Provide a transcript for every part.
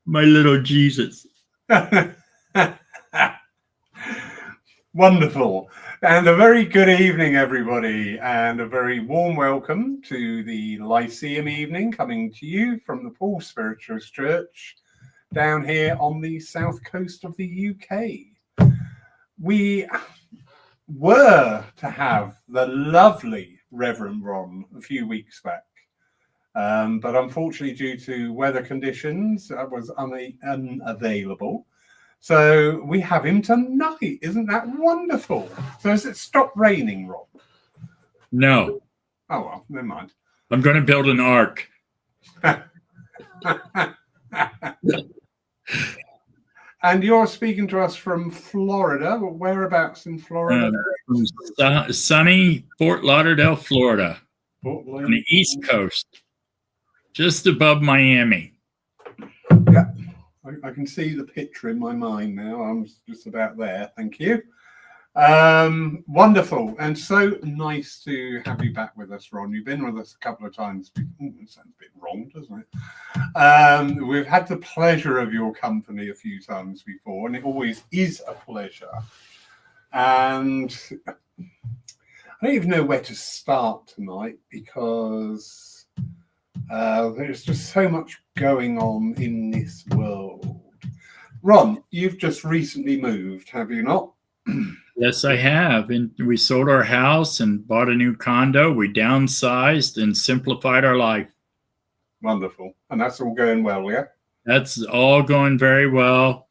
My little Jesus. Wonderful. And a very good evening, everybody, and a very warm welcome to the Lyceum Evening, coming to you from the Paul Spiritualist Church down here on the south coast of the UK. We were to have the lovely Rev Ron a few weeks back, but unfortunately, due to weather conditions, I was unavailable. So we have him tonight. Isn't that wonderful? So has it stopped raining, Rob? No. Oh, well, never mind. I'm going to build an ark. And you're speaking to us from Florida. Whereabouts in Florida? Sunny Fort Lauderdale, Florida. On the East Coast. Just above Miami. Yeah. I can see the picture in my mind now. I'm just about there. Thank you. Wonderful. And so nice to have you back with us, Ron. You've been with us a couple of times before. It sounds a bit wrong, doesn't it? We've had the pleasure of your company a few times before, and it always is a pleasure. And I don't even know where to start tonight because there's just so much going on in this world. Ron, you've just recently moved, have you not? Yes, I have. And we sold our house and bought a new condo. We downsized and simplified our life. Wonderful. And that's all going well, yeah? That's all going very well.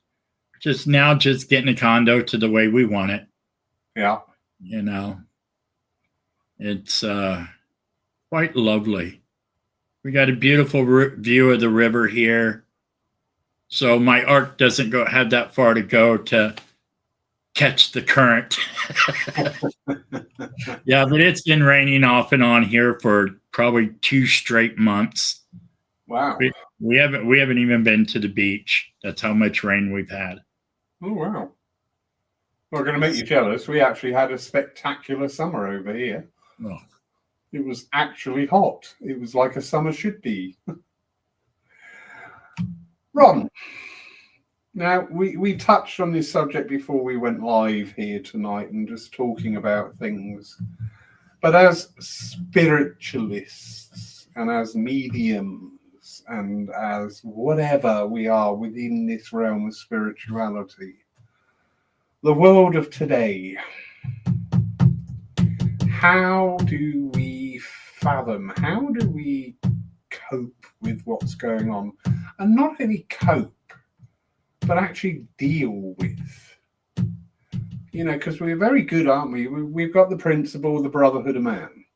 Just getting a condo to the way we want it. Yeah. You know, it's quite lovely. We got a beautiful view of the river here. So my ark doesn't have that far to go to catch the current. Yeah, but it's been raining off and on here for probably 2 straight months. Wow. We haven't even been to the beach. That's how much rain we've had. Oh, wow. We're going to make you jealous. We actually had a spectacular summer over here. Oh. It was actually hot. It was like a summer should be. Ron, now we touched on this subject before we went live here tonight and just talking about things. But as spiritualists and as mediums and as whatever we are within this realm of spirituality, the world of today, how do we fathom, how do we cope with what's going on? And not only cope, but actually deal with. You know, because we're very good, aren't we? We've got the principle of the brotherhood of man,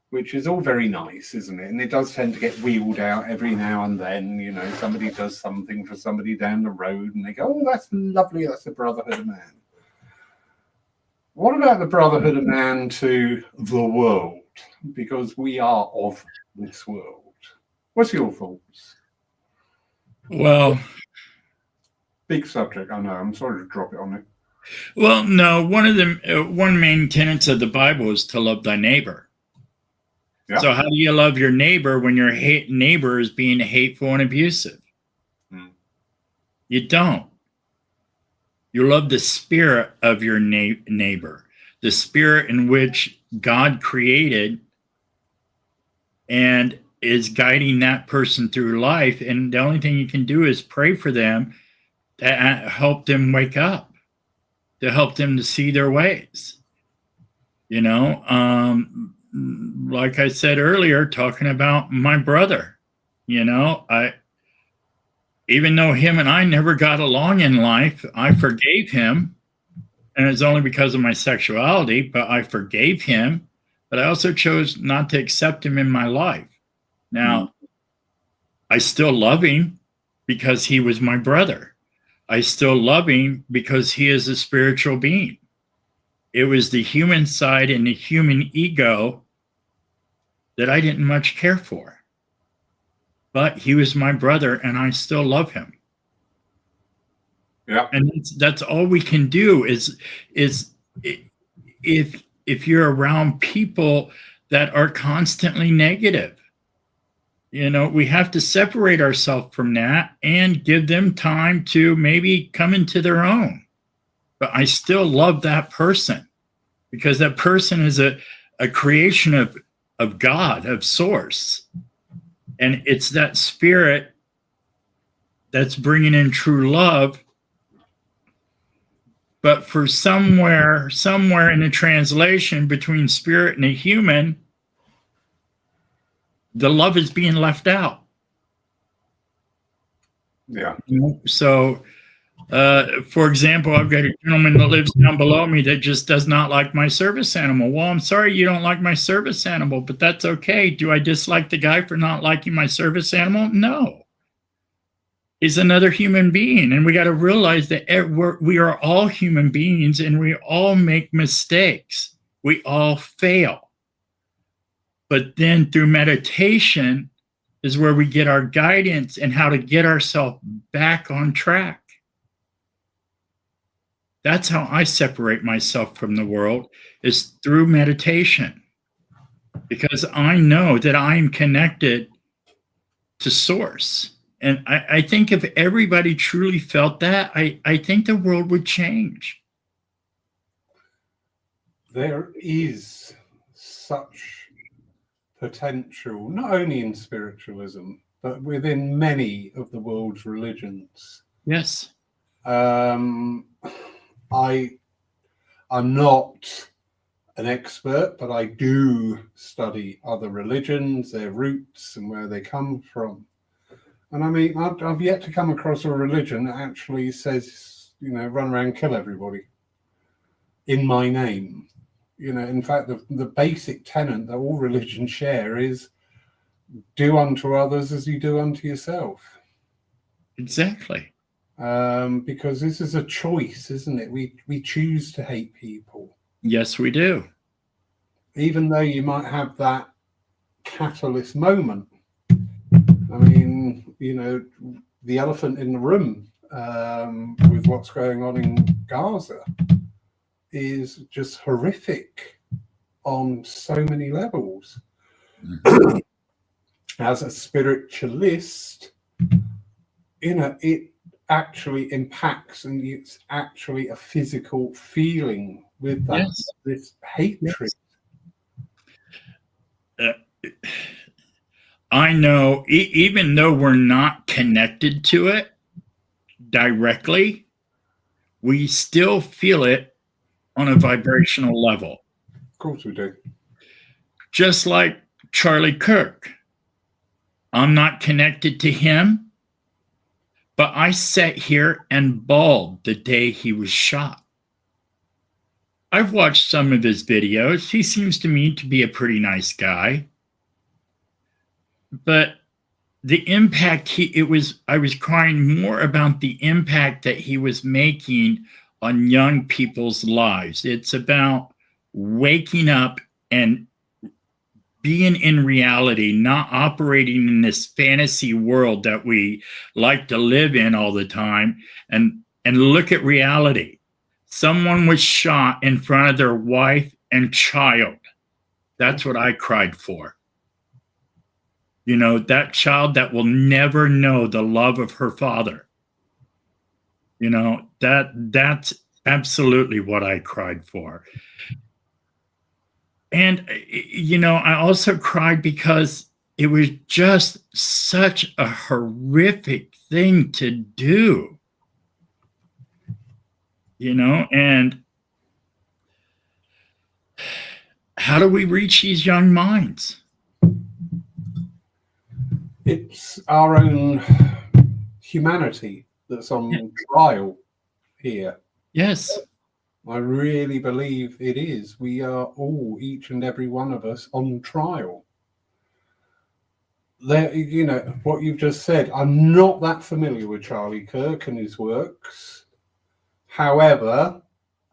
which is all very nice, isn't it? And it does tend to get wheeled out every now and then. You know, somebody does something for somebody down the road and they go, oh, that's lovely, that's the brotherhood of man. What about the brotherhood of man to the world? Because we are of this world. What's your thoughts? Well, big subject, I know. I'm sorry to drop it on you. Well, no. One main tenet of the Bible is to love thy neighbor. Yeah. So how do you love your neighbor when your neighbor is being hateful and abusive? You don't. You love the spirit of your neighbor, the spirit in which God created and is guiding that person through life. And the only thing you can do is pray for them to help them wake up, to help them to see their ways. You know, like I said earlier, talking about my brother, you know, even though him and I never got along in life, I forgave him. And it's only because of my sexuality, but I forgave him. But I also chose not to accept him in my life. Now, I still love him because he was my brother. I still love him because he is a spiritual being. It was the human side and the human ego that I didn't much care for. But he was my brother and I still love him. Yeah. And that's all we can do is if you're around people that are constantly negative, We have to separate ourselves from that and give them time to maybe come into their own. But I still love that person, because that person is a creation of God, of source. And it's that spirit that's bringing in true love. But for somewhere in the translation between spirit and a human, the love is being left out. Yeah. So, for example, I've got a gentleman that lives down below me that just does not like my service animal. Well, I'm sorry you don't like my service animal, but that's okay. Do I dislike the guy for not liking my service animal? No. He's another human being, and we got to realize that we are all human beings, and we all make mistakes. We all fail. But then through meditation is where we get our guidance and how to get ourselves back on track. That's how I separate myself from the world, is through meditation, because I know that I am connected to source. And I think if everybody truly felt that, I think the world would change. There is such potential, not only in spiritualism, but within many of the world's religions. Yes. I'm not an expert, but I do study other religions, their roots and where they come from. And I mean, I've yet to come across a religion that actually says, run around, kill everybody in my name. In fact, the basic tenet that all religions share is do unto others as you do unto yourself. Exactly. Because this is a choice, isn't it? We choose to hate people. Yes, we do. Even though you might have that catalyst moment. I mean, the elephant in the room with what's going on in Gaza is just horrific on so many levels. Mm-hmm. As a spiritualist, it actually impacts, and it's actually a physical feeling with that, yes. This hatred. Yes. I know, even though we're not connected to it directly, we still feel it on a vibrational level. Of course we do. Just like Charlie Kirk. I'm not connected to him, but I sat here and bawled the day he was shot. I've watched some of his videos. He seems to me to be a pretty nice guy. But the impact I was crying more about the impact that he was making on young people's lives. It's about waking up and being in reality, not operating in this fantasy world that we like to live in all the time, and look at reality. Someone was shot in front of their wife and child. That's what I cried for. That child that will never know the love of her father. That's absolutely what I cried for. And, I also cried because it was just such a horrific thing to do. And how do we reach these young minds? It's our own humanity that's on trial here. Yes. I really believe it is. We are all, each and every one of us, on trial. There, what you've just said, I'm not that familiar with Charlie Kirk and his works. However,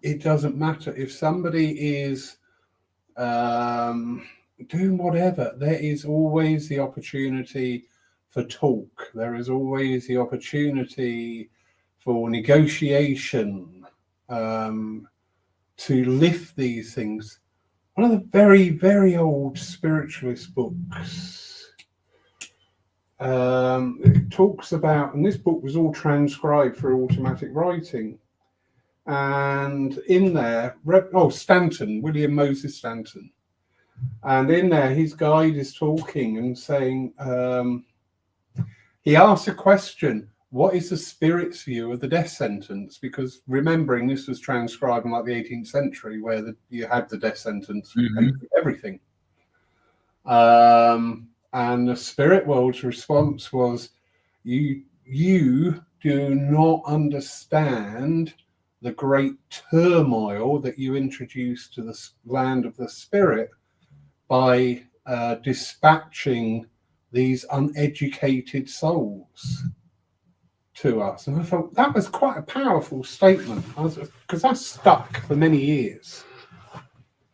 it doesn't matter. If somebody is doing whatever, there is always the opportunity for talk. There is always the opportunity for negotiation, to lift these things. One of the very, very old spiritualist books it talks about, and this book was all transcribed for automatic writing. And in there, Stanton, William Moses Stanton. And in there, his guide is talking and saying, he asks a question, what is the spirit's view of the death sentence? Because remembering this was transcribed in like the 18th century, where you had the death sentence for everything. And the spirit world's response was, you do not understand the great turmoil that you introduced to the land of the spirit by dispatching these uneducated souls to us. And I thought that was quite a powerful statement, because that stuck for many years.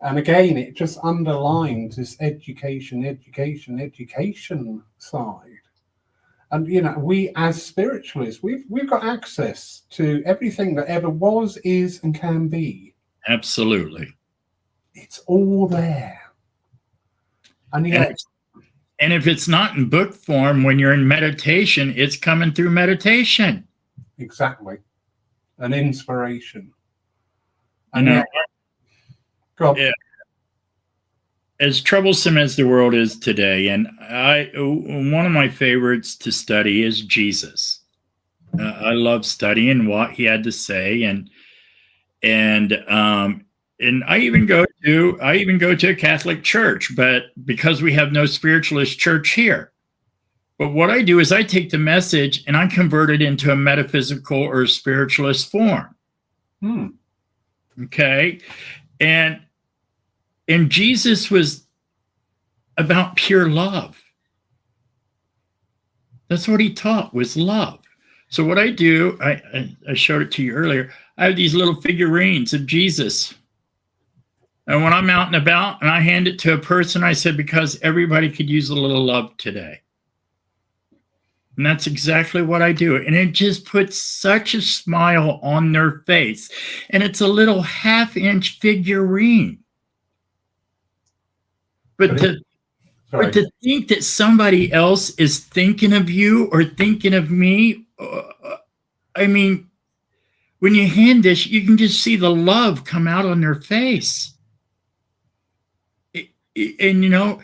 And again, it just underlines this education side. And, you know, we as spiritualists, we've got access to everything that ever was, is, and can be. Absolutely. It's all there. And yet, and if it's not in book form, when you're in meditation, it's coming through meditation. Exactly. An inspiration. And yeah, as troublesome as the world is today, and one of my favorites to study is Jesus. I love studying what he had to say, and I even go to a Catholic church, but because we have no spiritualist church here. But what I do is I take the message and I convert it into a metaphysical or spiritualist form. Okay, and Jesus was about pure love. That's what he taught, was love. So what I do, I showed it to you earlier. I have these little figurines of Jesus. And when I'm out and about and I hand it to a person, I said, because everybody could use a little love today. And that's exactly what I do. And it just puts such a smile on their face. And it's a little half-inch figurine. But to think that somebody else is thinking of you or thinking of me, I mean, when you hand this, you can just see the love come out on their face. And, you know,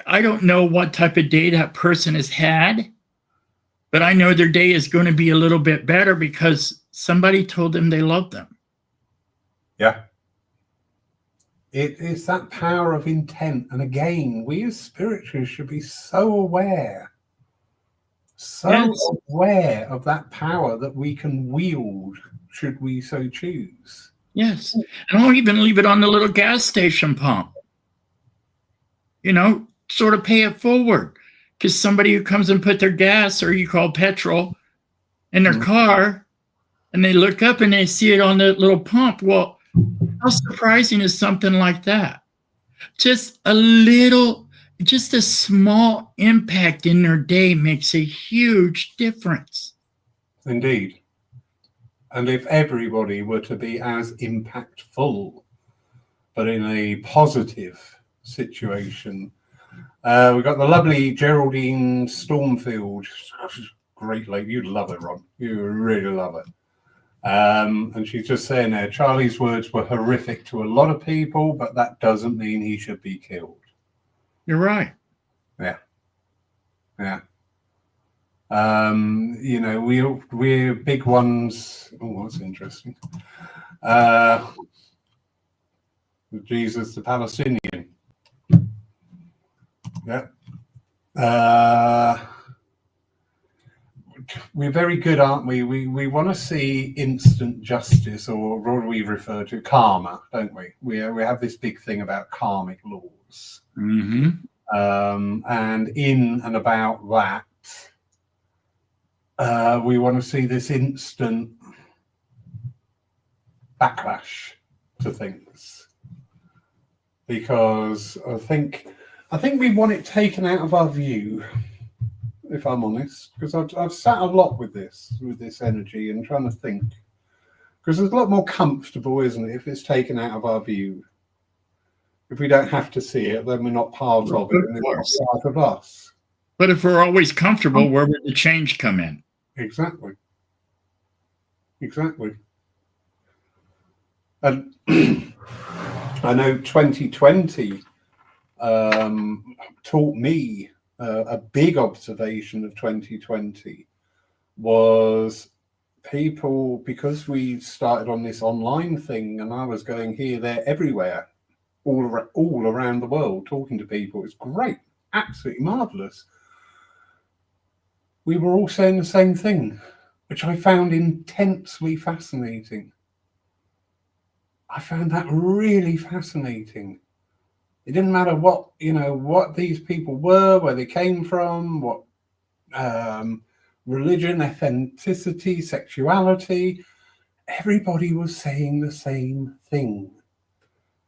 I don't know what type of day that person has had, but I know their day is going to be a little bit better because somebody told them they love them. Yeah. It's that power of intent. And again, we as spiritualists should be so aware of that power that we can wield should we so choose. Yes. And I'll even leave it on the little gas station pump. You know, sort of pay it forward. Because somebody who comes and put their gas, or you call petrol, in their car, and they look up and they see it on the little pump. Well, how surprising is something like that? Just a small impact in their day makes a huge difference. Indeed. And if everybody were to be as impactful, but in a positive situation, we've got the lovely Geraldine Stormfield. Great lady. You'd love it, Ron. You would really love it. And she's just saying there, Charlie's words were horrific to a lot of people, but that doesn't mean he should be killed. You're right. Yeah. Yeah. You know, we're big ones. Oh, that's interesting. Jesus the Palestinian. Yeah. We're very good, aren't we? We want to see instant justice, or what do we refer to? Karma, don't we? We have this big thing about karmic laws. Mm-hmm. And in and about that, we want to see this instant backlash to things. Because I think we want it taken out of our view, if I'm honest, because I've sat a lot with this energy and trying to think, because it's a lot more comfortable, isn't it, if it's taken out of our view. If we don't have to see it, then we're not part of it, and it's not part of us. But if we're always comfortable, where would the change come in? Exactly. Exactly. And I know 2020 taught me a big observation of 2020 was people, because we started on this online thing and I was going here, there, everywhere, all around the world, talking to people. It's great, absolutely marvelous. We were all saying the same thing, which I found intensely fascinating. I found that really fascinating. It didn't matter what these people were, where they came from, what religion, ethnicity, sexuality. Everybody was saying the same thing.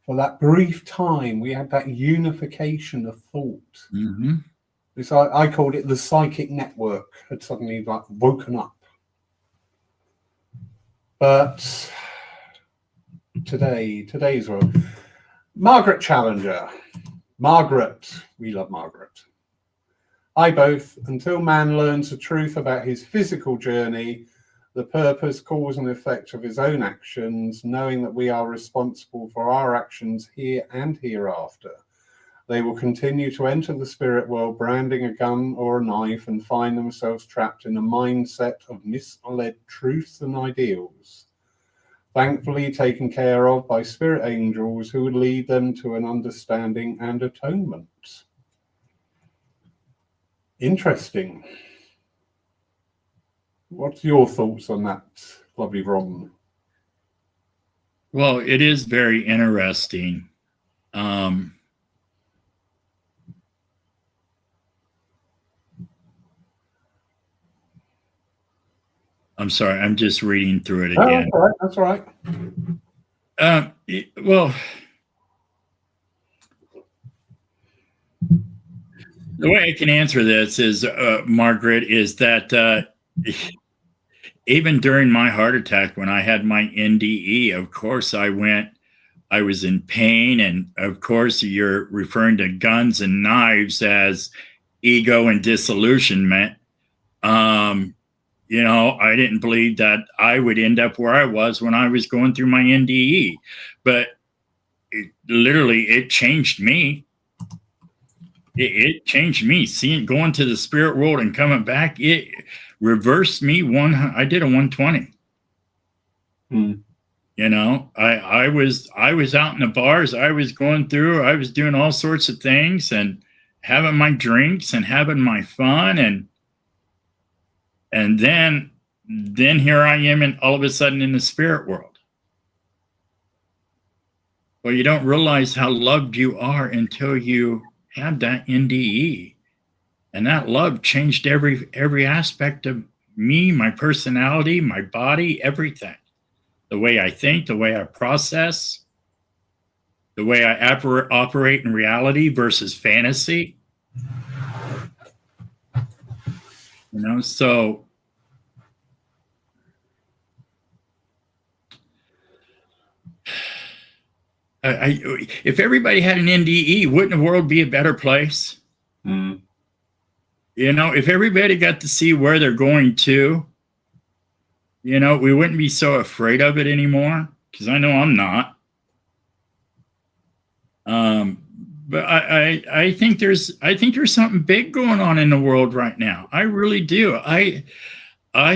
For that brief time, we had that unification of thought. Mm-hmm. I called it the psychic network had suddenly woken up. But today's world, Margaret Challenger. Margaret, we love Margaret. I both, until man learns the truth about his physical journey, the purpose, cause and effect of his own actions, knowing that we are responsible for our actions here and hereafter. They will continue to enter the spirit world branding a gun or a knife and find themselves trapped in a mindset of misled truths and ideals, thankfully taken care of by spirit angels who would lead them to an understanding and atonement. Interesting. What's your thoughts on that, lovely Ron? Well, it is very interesting. I'm sorry, I'm just reading through it again. Oh, that's all right. Well, the way I can answer this is, Margaret, is that even during my heart attack, when I had my NDE, of course I was in pain. And of course, you're referring to guns and knives as ego and disillusionment. I didn't believe that I would end up where I was when I was going through my NDE, but it changed me. It changed me. Going to the spirit world and coming back, it reversed me. I did a 120. I was out in the bars. I was going through. I was doing all sorts of things and having my drinks and having my fun, and then here I am, all of a sudden in the spirit world. Well, you don't realize how loved you are until you had that NDE, and that love changed every aspect of me, my personality, my body, everything. The way I think, the way I process, the way I operate in reality versus fantasy. So if everybody had an NDE, wouldn't the world be a better place? If everybody got to see where they're going to, we wouldn't be so afraid of it anymore, because I know I'm not. But I think there's something big going on in the world right now. I really do. I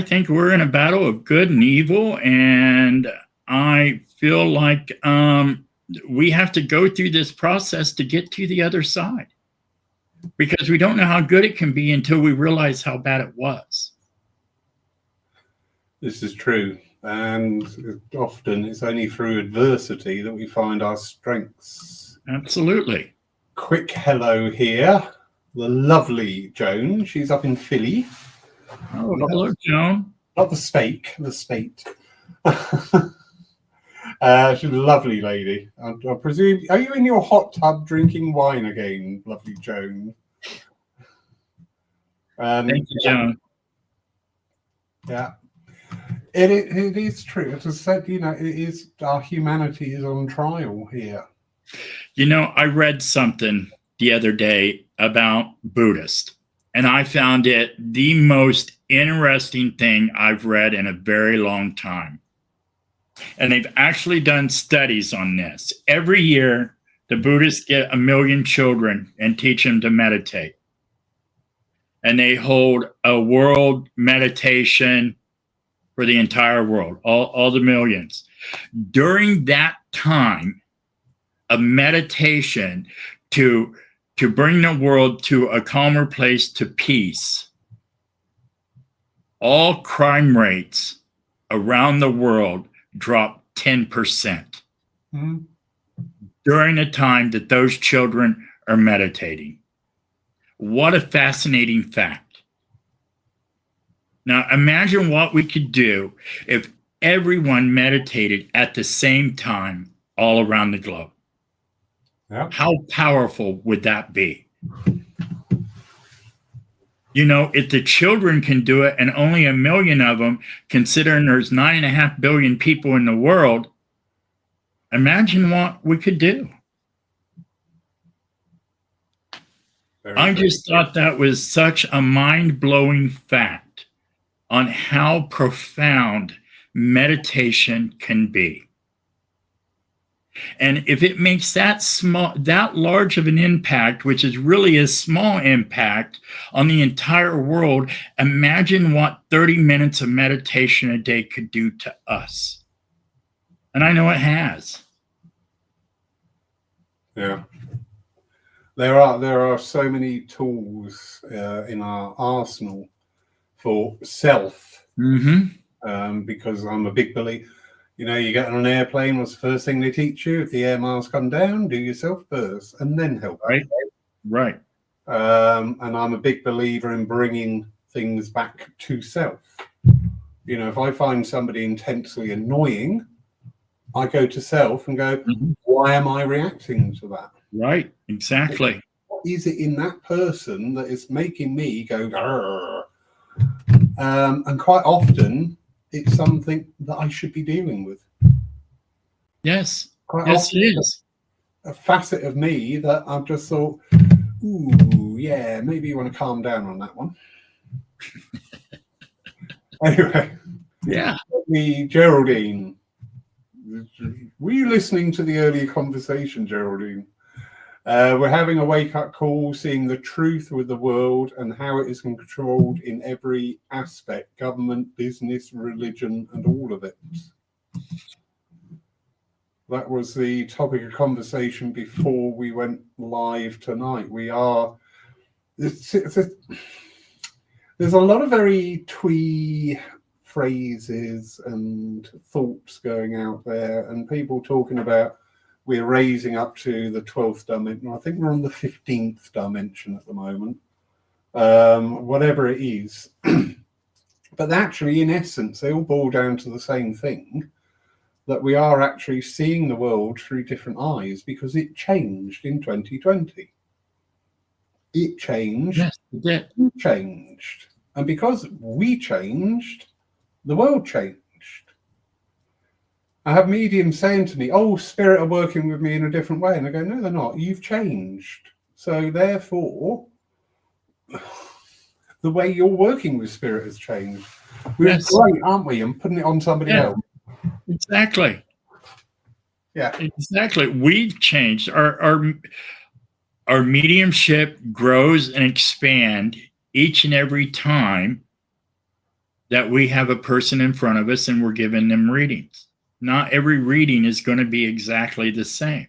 think we're in a battle of good and evil, and I feel like we have to go through this process to get to the other side, because we don't know how good it can be until we realize how bad it was. This is true. And often it's only through adversity that we find our strengths. Absolutely. Quick hello here. The lovely Joan. She's up in Philly. Oh, hello, Joan. Not the steak, the state. She's a lovely lady. I presume, are you in your hot tub drinking wine again, lovely Joan? Thank you, Joan. Yeah. It is true. As I said, our humanity is on trial here. I read something the other day about Buddhists, And I found it the most interesting thing I've read in a very long time. And they've actually done studies on this. Every year, the Buddhists get 1 million children and teach them to meditate. And they hold a world meditation for the entire world, all the millions. During that time, a meditation to bring the world to a calmer place, to peace, all crime rates around the world dropped 10%. During the time that those children are meditating. What a fascinating fact. Now, imagine what we could do if everyone meditated at the same time all around the globe. Yeah. How powerful would that be? You know, if the children can do it and only 1 million of them, considering there's 9.5 billion people in the world, imagine what we could do. I just thought that was such a mind-blowing fact on how profound meditation can be. And if it makes that large of an impact, which is really a small impact on the entire world, imagine what 30 minutes of meditation a day could do to us. And I know it has. Yeah. There are so many tools in our arsenal for self, because I'm a big believer. You know, you get on an airplane, what's the first thing they teach you? If the air miles come down, do yourself first and then help. Right. And I'm a big believer in bringing things back to self. You know, if I find somebody intensely annoying, I go to self and go, why am I reacting to that? Right, exactly. What is it in that person that is making me go, grrr? And quite often, it's something that I should be dealing with. Yes. Quite yes, often, it is. A facet of me that I've just thought, ooh, yeah, maybe you want to calm down on that one. Anyway. Yeah. Geraldine. Were you listening to the earlier conversation, Geraldine? We're having a wake-up call, seeing the truth with the world and how it is controlled in every aspect, government, business, religion, and all of it. That was the topic of conversation before we went live tonight. There's a lot of very twee phrases and thoughts going out there, and people talking about we're raising up to the 12th dimension. I think we're on the 15th dimension at the moment, whatever it is. But actually, in essence, they all boil down to the same thing, that we are actually seeing the world through different eyes because it changed in 2020. It changed. Yes, it did. It changed. And because we changed, the world changed. I have mediums saying to me, oh, spirit are working with me in a different way. And I go, no, they're not. You've changed. So therefore, the way you're working with spirit has changed. We're great, aren't we? And putting it on somebody else. Exactly. Yeah. Exactly. We've changed. Our mediumship grows and expands each and every time that we have a person in front of us and we're giving them readings. Not every reading is going to be exactly the same.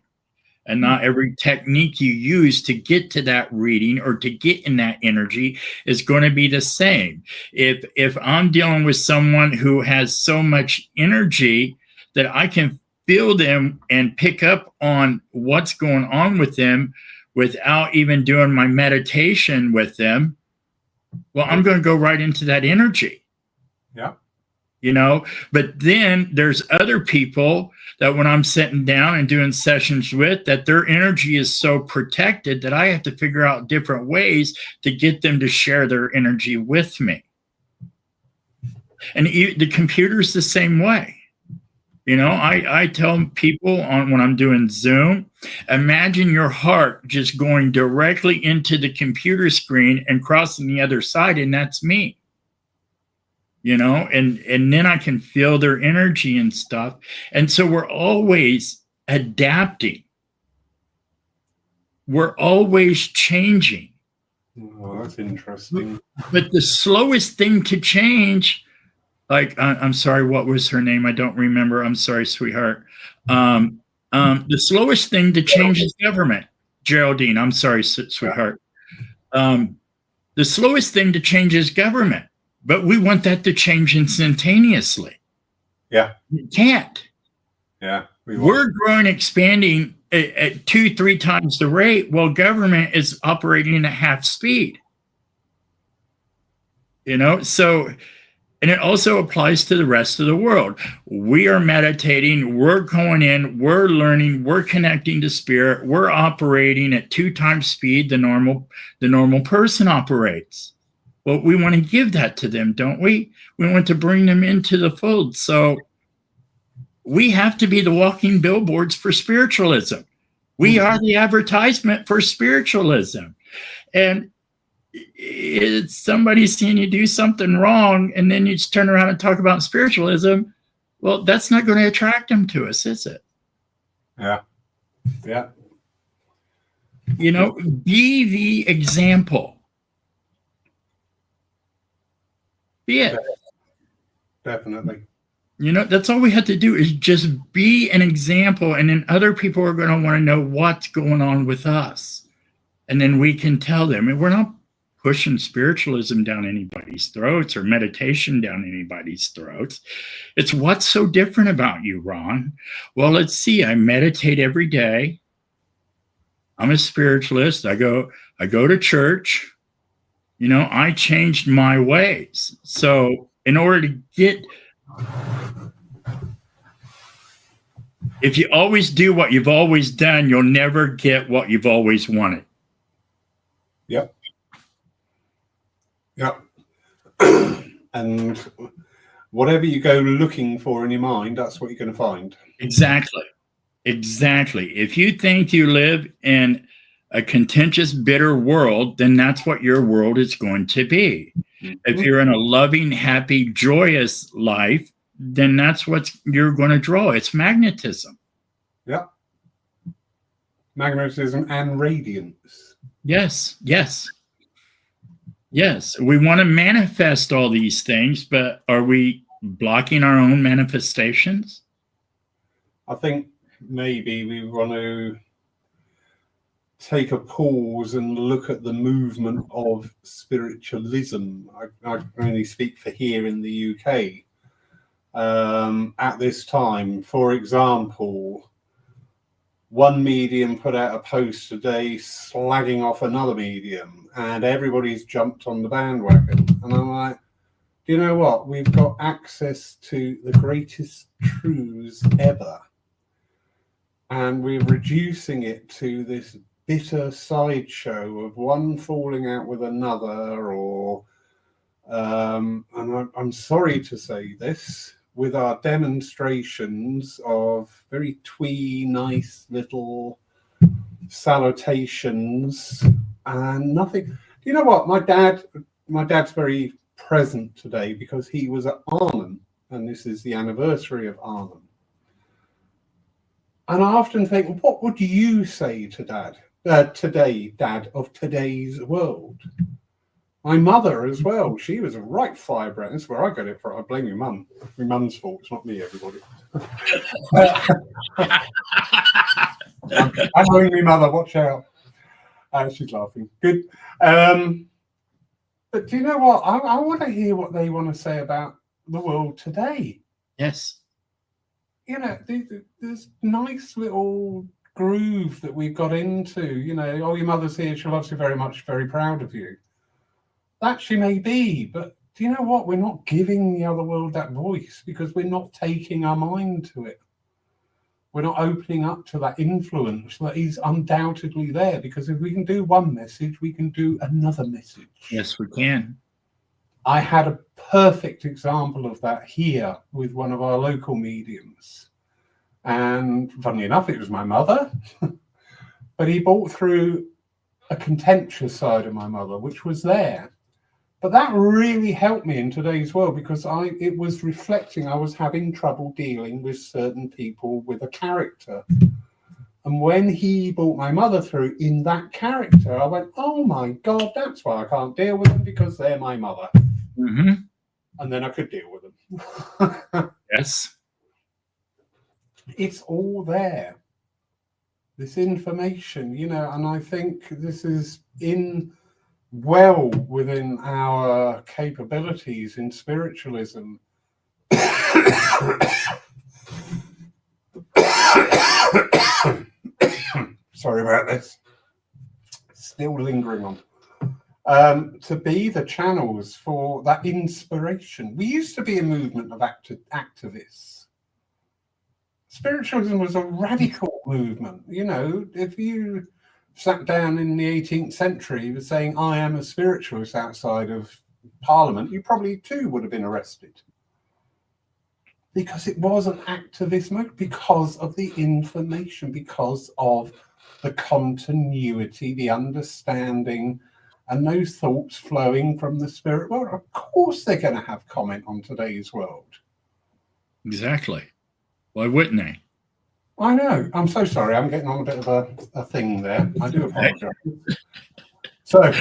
And not every technique you use to get to that reading or to get in that energy is going to be the same. If I'm dealing with someone who has so much energy that I can feel them and pick up on what's going on with them without even doing my meditation with them, well, I'm going to go right into that energy. Yeah. You know, but then there's other people that when I'm sitting down and doing sessions with, that their energy is so protected that I have to figure out different ways to get them to share their energy with me. And the computer's the same way. You know, I tell people when I'm doing Zoom, imagine your heart just going directly into the computer screen and crossing the other side, and that's me. You know, and then I can feel their energy and stuff. And so we're always adapting. We're always changing. Oh, that's interesting. But the slowest thing to change, like I'm sorry, what was her name? I don't remember. I'm sorry, sweetheart. The slowest thing to change is government. Geraldine, I'm sorry, sweetheart. The slowest thing to change is government, but we want that to change instantaneously. Yeah. We can't. Yeah. We're growing, expanding at 2-3 times the rate, while government is operating at half speed. You know, so, and it also applies to the rest of the world. We are meditating, we're going in, we're learning, we're connecting to spirit, we're operating at 2 times speed the normal person operates. Well, we want to give that to them, don't we? We want to bring them into the fold. So we have to be the walking billboards for spiritualism. We are the advertisement for spiritualism. And it's somebody seeing you do something wrong, and then you just turn around and talk about spiritualism. Well, that's not going to attract them to us, is it? Yeah. Yeah. You know, be the example. Be it. Definitely. You know, that's all we have to do is just be an example, and then other people are going to want to know what's going on with us. And then we can tell them. And we're not pushing spiritualism down anybody's throats or meditation down anybody's throats. It's what's so different about you, Ron? Well, let's see. I meditate every day. I'm a spiritualist. I go to church. You know, I changed my ways. So in order to get... If you always do what you've always done, you'll never get what you've always wanted. Yep. Yep. And whatever you go looking for in your mind, that's what you're going to find. Exactly. Exactly. If you think you live in a contentious, bitter world, then that's what your world is going to be. If you're in a loving, happy, joyous life, then that's what you're going to draw. It's magnetism. Yeah. Magnetism and radiance. Yes, yes. Yes, we want to manifest all these things, but are we blocking our own manifestations? I think maybe we want to take a pause and look at the movement of spiritualism. I can only speak for here in the UK. At this time, for example, one medium put out a post today slagging off another medium, and everybody's jumped on the bandwagon. And I'm like, do you know what? We've got access to the greatest truths ever, and we're reducing it to this bitter sideshow of one falling out with another, or and I'm sorry to say this, with our demonstrations of very twee, nice little salutations and nothing. Do you know what? My dad's very present today because he was at Arnhem, and this is the anniversary of Arnhem. And I often think, what would you say to today, Dad, of today's world? My mother as well. She was a right firebrand. That's where I got it from. I blame your mum. My mum's fault. It's not me, everybody. I'm blame my mother. Watch out. She's laughing. Good. But do you know what? I want to hear what they want to say about the world today. Yes. You know, this nice little groove that we've got into. You know, oh, your mother's here. She'll obviously very proud of you. That she may be, but do you know what? We're not giving the other world that voice because we're not taking our mind to it. We're not opening up to that influence that is undoubtedly there, because if we can do one message, we can do another message. Yes, we can. I had a perfect example of that here with one of our local mediums. And funnily enough, it was my mother. But he brought through a contentious side of my mother, which was there. But that really helped me in today's world, because it was reflecting I was having trouble dealing with certain people with a character. And when he brought my mother through in that character, I went, oh my God, that's why I can't deal with them, because they're my mother. Mm-hmm. And then I could deal with them. Yes. It's all there. This information, and I think this is well within our capabilities in spiritualism. Sorry about this. Still lingering on. To be the channels for that inspiration. We used to be a movement of activists. Spiritualism was a radical movement. If you sat down in the 18th century with saying, I am a spiritualist outside of Parliament, you probably too would have been arrested. Because it was an activist movement, because of the information, because of the continuity, the understanding, and those thoughts flowing from the spirit world. Of course they're going to have comment on today's world. Exactly. Why wouldn't they? I know. I'm so sorry. I'm getting on a bit of a thing there. I do apologize. So,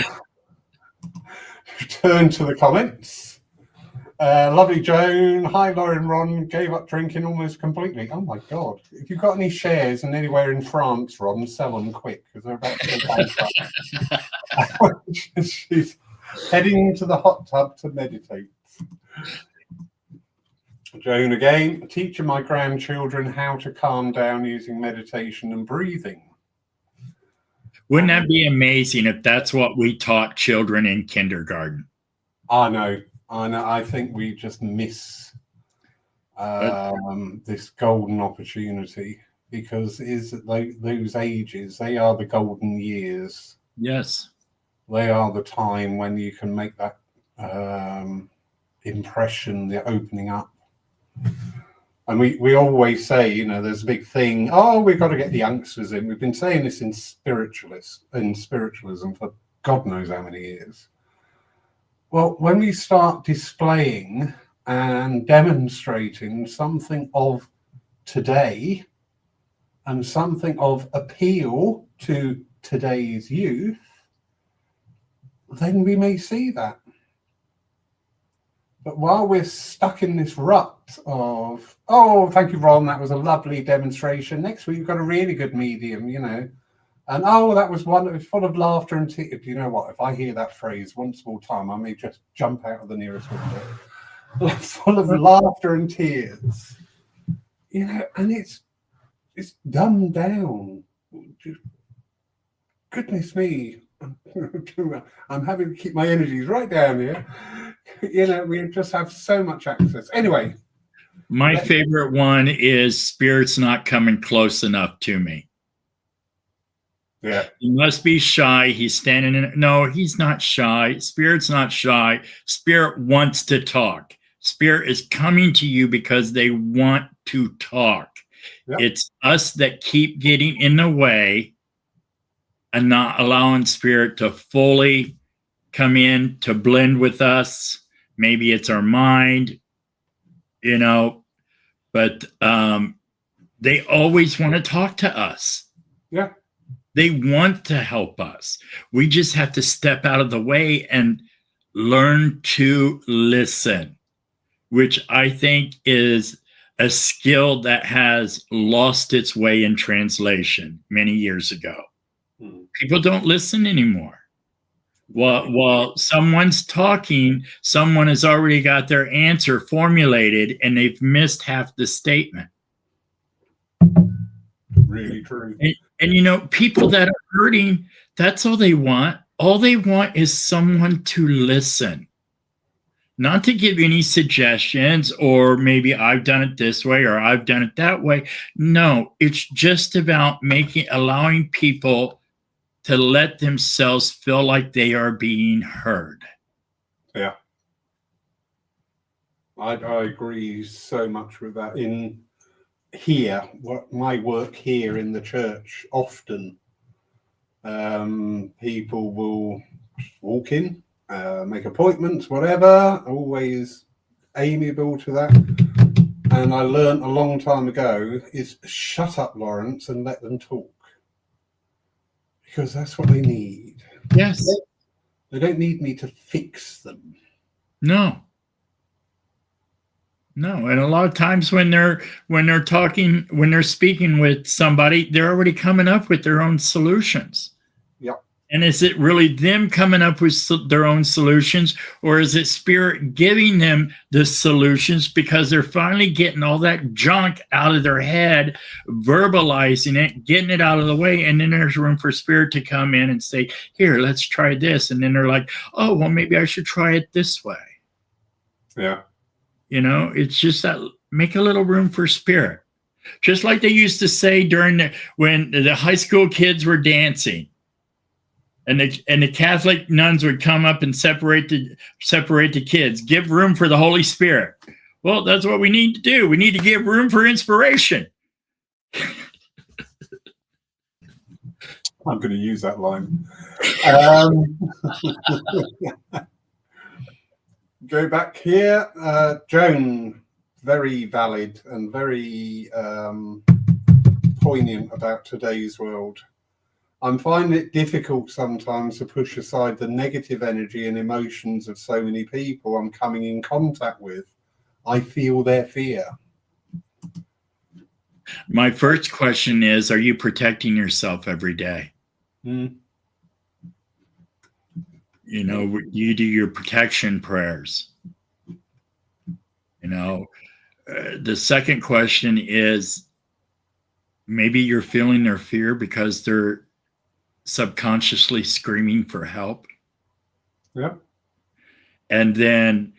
turn to the comments. Lovely Joan. Hi, Lauren Ron. Gave up drinking almost completely. Oh, my God. If you've got any shares in anywhere in France, Ron, sell them quick, because they're about to go bankrupt. She's heading to the hot tub to meditate. Joan again, teaching my grandchildren how to calm down using meditation and breathing. Wouldn't that be amazing if that's what we taught children in kindergarten? I know. I think we just miss this golden opportunity, because those ages, they are the golden years. Yes. They are the time when you can make that impression, the opening up. And we always say, there's a big thing, we've got to get the youngsters in. We've been saying this in spiritualism for God knows how many years. Well, when we start displaying and demonstrating something of today and something of appeal to today's youth, then we may see that. But while we're stuck in this rut of, thank you, Ron, that was a lovely demonstration. Next week, you've got a really good medium, and that was one that was full of laughter and tears. You know what? If I hear that phrase once more time, I may just jump out of the nearest window. Full of laughter and tears, and it's dumbed down. Goodness me. I'm having to keep my energies right down here. We just have so much access. Anyway. My favorite one is Spirit's not coming close enough to me. Yeah. He must be shy. He's standing in it. No, he's not shy. Spirit's not shy. Spirit wants to talk. Spirit is coming to you because they want to talk. Yep. It's us that keep getting in the way and not allowing Spirit to fully come in to blend with us. Maybe it's our mind, but they always want to talk to us. Yeah. They want to help us. We just have to step out of the way and learn to listen, which I think is a skill that has lost its way in translation many years ago. People don't listen anymore. While someone's talking, someone has already got their answer formulated and they've missed half the statement. Really true. And people that are hurting, that's all they want. All they want is someone to listen. Not to give any suggestions or maybe I've done it this way or I've done it that way. No, it's just about allowing people to let themselves feel like they are being heard. Yeah. I agree so much with that. In here, my work here in the church, often people will walk in, make appointments, whatever, always amiable to that. And I learned a long time ago is shut up, Lawrence, and let them talk. Because that's what they need. Yes. They don't need me to fix them. No. No. And a lot of times when they're speaking with somebody, they're already coming up with their own solutions. Yep. And is it really them coming up with their own solutions, or is it Spirit giving them the solutions because they're finally getting all that junk out of their head, verbalizing it, getting it out of the way, and then there's room for Spirit to come in and say, here, let's try this. And then they're like, oh, well, maybe I should try it this way. Yeah. You know, it's just that make a little room for Spirit. Just like they used to say when the high school kids were dancing. And the Catholic nuns would come up and separate the kids, give room for the Holy Spirit. Well, that's what we need to do. We need to give room for inspiration. I'm going to use that line. Go back here. Joan, very valid and very poignant about today's world. I'm finding it difficult sometimes to push aside the negative energy and emotions of so many people I'm coming in contact with. I feel their fear. My first question is, are you protecting yourself every day? Mm. You know, you do your protection prayers. You know, the second question is, maybe you're feeling their fear because they're subconsciously screaming for help. Yeah. And then,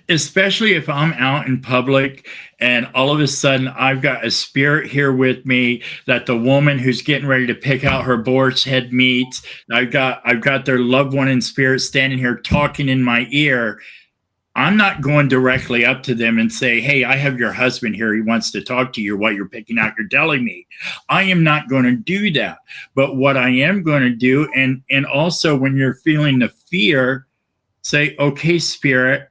especially if I'm out in public and all of a sudden I've got a spirit here with me that the woman who's getting ready to pick out her boar's head meat, I've got their loved one in spirit standing here talking in my ear. I'm not going directly up to them and say, hey, I have your husband here. He wants to talk to you while you're picking out your deli meat. I am not going to do that. But what I am going to do, and also when you're feeling the fear, say, okay, Spirit,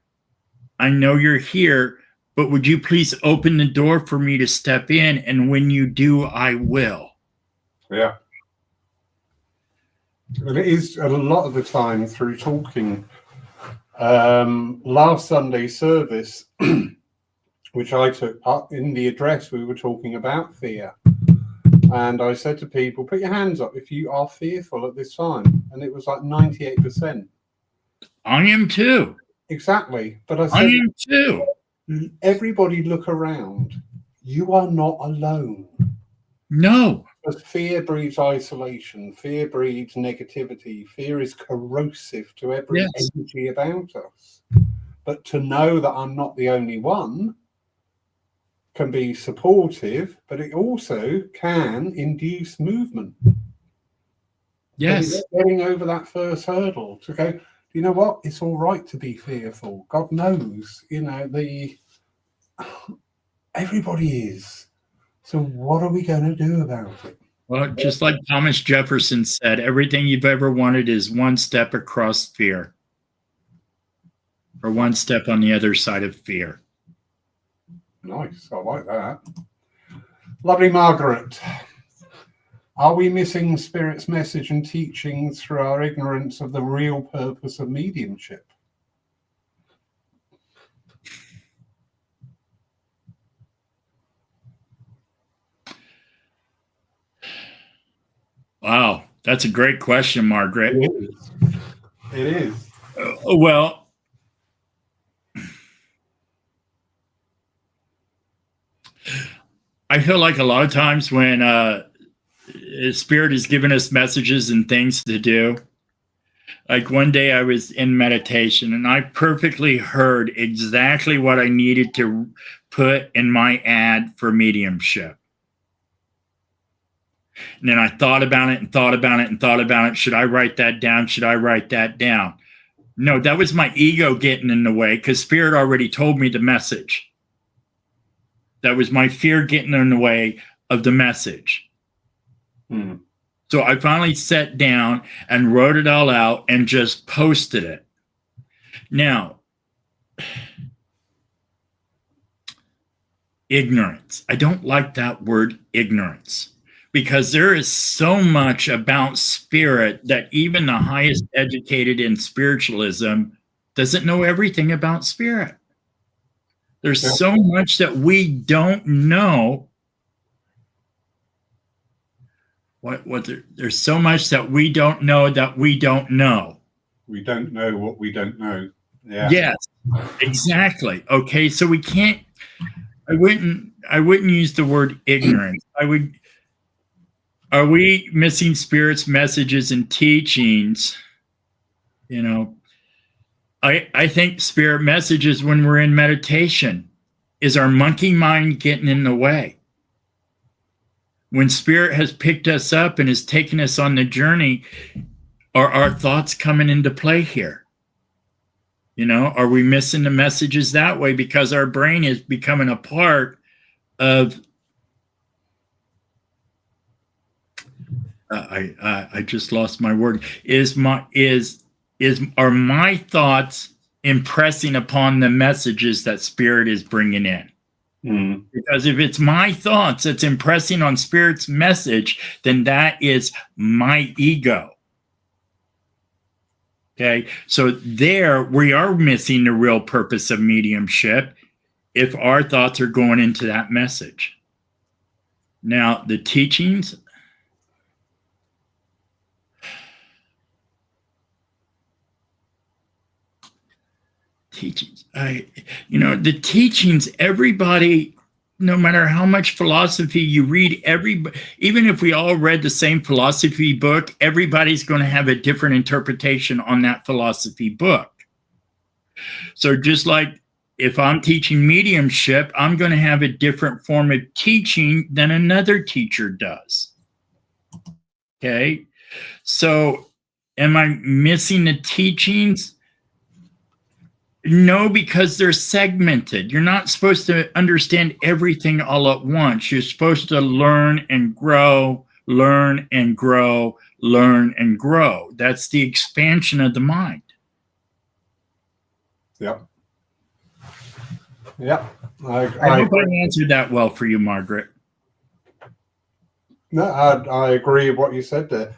I know you're here, but would you please open the door for me to step in? And when you do, I will. Yeah. And it is a lot of the time through talking. Last Sunday service, which I took up in the address, we were talking about fear. And I said to people, put your hands up if you are fearful at this time. And it was like 98%. I am too. Exactly. But I I said, am too. Everybody look around. You are not alone. No. Because fear breeds isolation. Fear breeds negativity. Fear is corrosive to every energy about us. But to know that I'm not the only one can be supportive, but it also can induce movement. Yes. Getting over that first hurdle to go, you know what? It's all right to be fearful. God knows, you know, everybody is. So what are we going to do about it? Well, just like Thomas Jefferson said, everything you've ever wanted is one step across fear, or one step on the other side of fear. Nice. I like that. Lovely Margaret. Are we missing Spirit's message and teachings through our ignorance of the real purpose of mediumship? Wow, that's a great question, Margaret. It is. Well, I feel like a lot of times when Spirit has given us messages and things to do, like one day I was in meditation and I perfectly heard exactly what I needed to put in my ad for mediumship. And then I thought about it and thought about it and thought about it. Should I write that down? Should I write that down? No, that was my ego getting in the way because Spirit already told me the message. That was my fear getting in the way of the message. So I finally sat down and wrote it all out and just posted it. Now, ignorance. I don't like that word ignorance, because there is so much about spirit that even the highest educated in spiritualism doesn't know everything about spirit. There's so much that we don't know. There's so much that we don't know that we don't know. We don't know what we don't know. Yeah. Yes, exactly. Okay, so we can't. I wouldn't use the word ignorance. Are we missing spirit's messages and teachings? You know, I think spirit messages when we're in meditation. Is our monkey mind getting in the way? When spirit has picked us up and has taken us on the journey, are our thoughts coming into play here? You know, are we missing the messages that way because our brain is becoming a part of I just lost my word. Are my thoughts impressing upon the messages that spirit is bringing in? Because if it's my thoughts that's impressing on spirit's message, then that is my ego. Okay, so there we are missing the real purpose of mediumship if our thoughts are going into that message. Now, the teachings, the teachings, everybody, no matter how much philosophy you read, even if we all read the same philosophy book, everybody's going to have a different interpretation on that philosophy book. So just like if I'm teaching mediumship, I'm going to have a different form of teaching than another teacher does. Okay, so am I missing the teachings? No, because they're segmented. You're not supposed to understand everything all at once. You're supposed to learn and grow, learn and grow, learn and grow. That's the expansion of the mind. Yep. Yep. I hope I answered that well for you, Margaret. No, I agree with what you said there.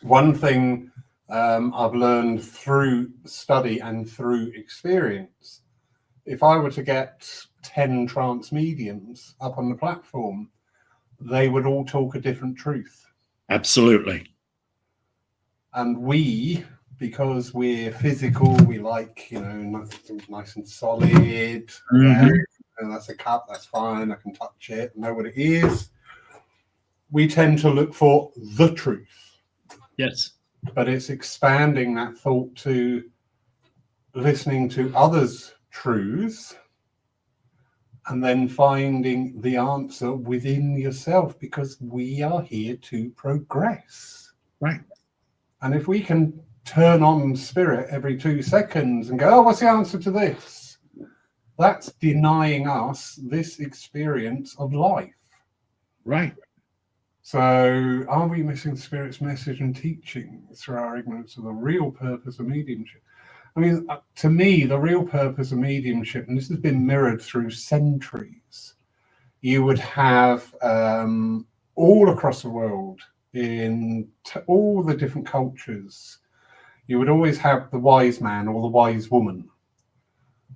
One thing I've learned through study and through experience, if I were to get 10 trance mediums up on the platform, they would all talk a different truth. Absolutely. And we, because we're physical, we like, nice and solid. And that's a cup, that's fine, I can touch it, know what it is. We tend to look for the truth. Yes. But it's expanding that thought to listening to others' truths and then finding the answer within yourself, because we are here to progress. Right. And if we can turn on spirit every 2 seconds and go, oh, what's the answer to this? That's denying us this experience of life. Right. So are we missing spirit's message and teaching through our ignorance of the real purpose of mediumship? I mean, to me, the real purpose of mediumship, and this has been mirrored through centuries, you would have all across the world, in all the different cultures, you would always have the wise man or the wise woman.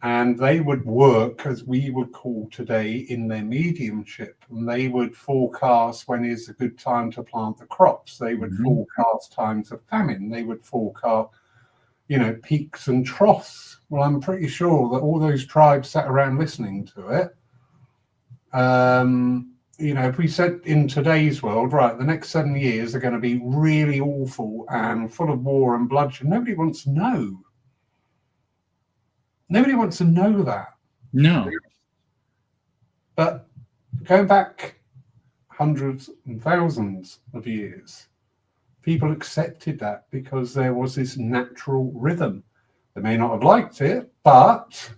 And they would work, as we would call today, in their mediumship. And they would forecast when is a good time to plant the crops. They would forecast times of famine. They would forecast, peaks and troughs. Well, I'm pretty sure that all those tribes sat around listening to it. If we said in today's world, right, the next 7 years are going to be really awful and full of war and bloodshed, nobody wants to know. Nobody wants to know that. No. But going back hundreds and thousands of years, people accepted that because there was this natural rhythm. They may not have liked it, but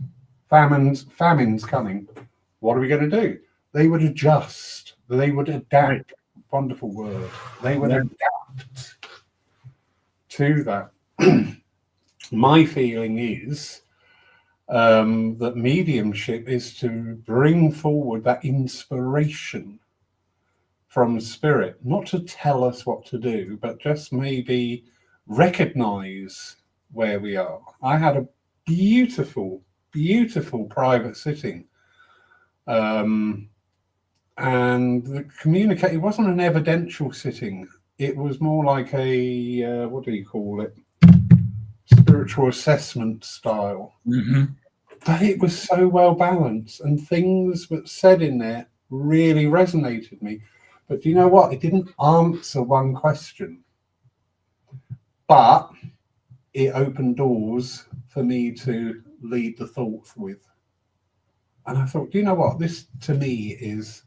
Famine's coming. What are we going to do? They would adjust. They would adapt. Right. Wonderful word. They would Right. adapt to that. My feeling is that mediumship is to bring forward that inspiration from spirit, not to tell us what to do, but just maybe recognize where we are. I had a beautiful private sitting, and the it wasn't an evidential sitting. It was more like a what do you call it, spiritual assessment style. Mm-hmm. But it was so well balanced, and things that said in there really resonated with me. But do you know what? It didn't answer one question, but it opened doors for me to lead the thought with. And I thought, do you know what? This to me is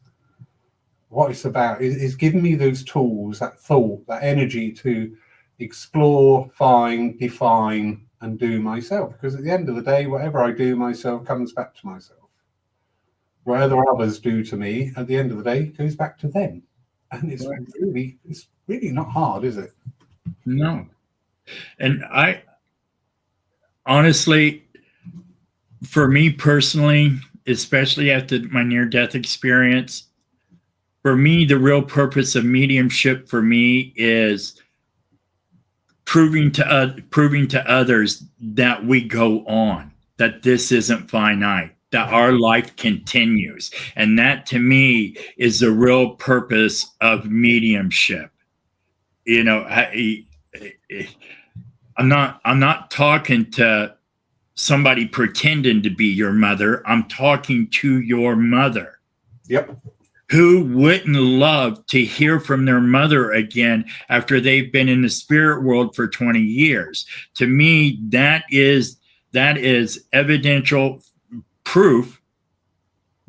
what it's about, is giving me those tools, that thought, that energy to explore, find, define, and do myself. Because at the end of the day, whatever I do myself comes back to myself. Whatever others do to me, at the end of the day, goes back to them. And it's really not hard, is it? No. And I honestly, for me personally, especially after my near-death experience, for me, the real purpose of mediumship for me is proving to others that we go on, that this isn't finite, that our life continues. And that to me is the real purpose of mediumship. You know, I'm not talking to somebody pretending to be your mother. I'm talking to your mother. Yep. Who wouldn't love to hear from their mother again after they've been in the spirit world for 20 years? To me, that is evidential proof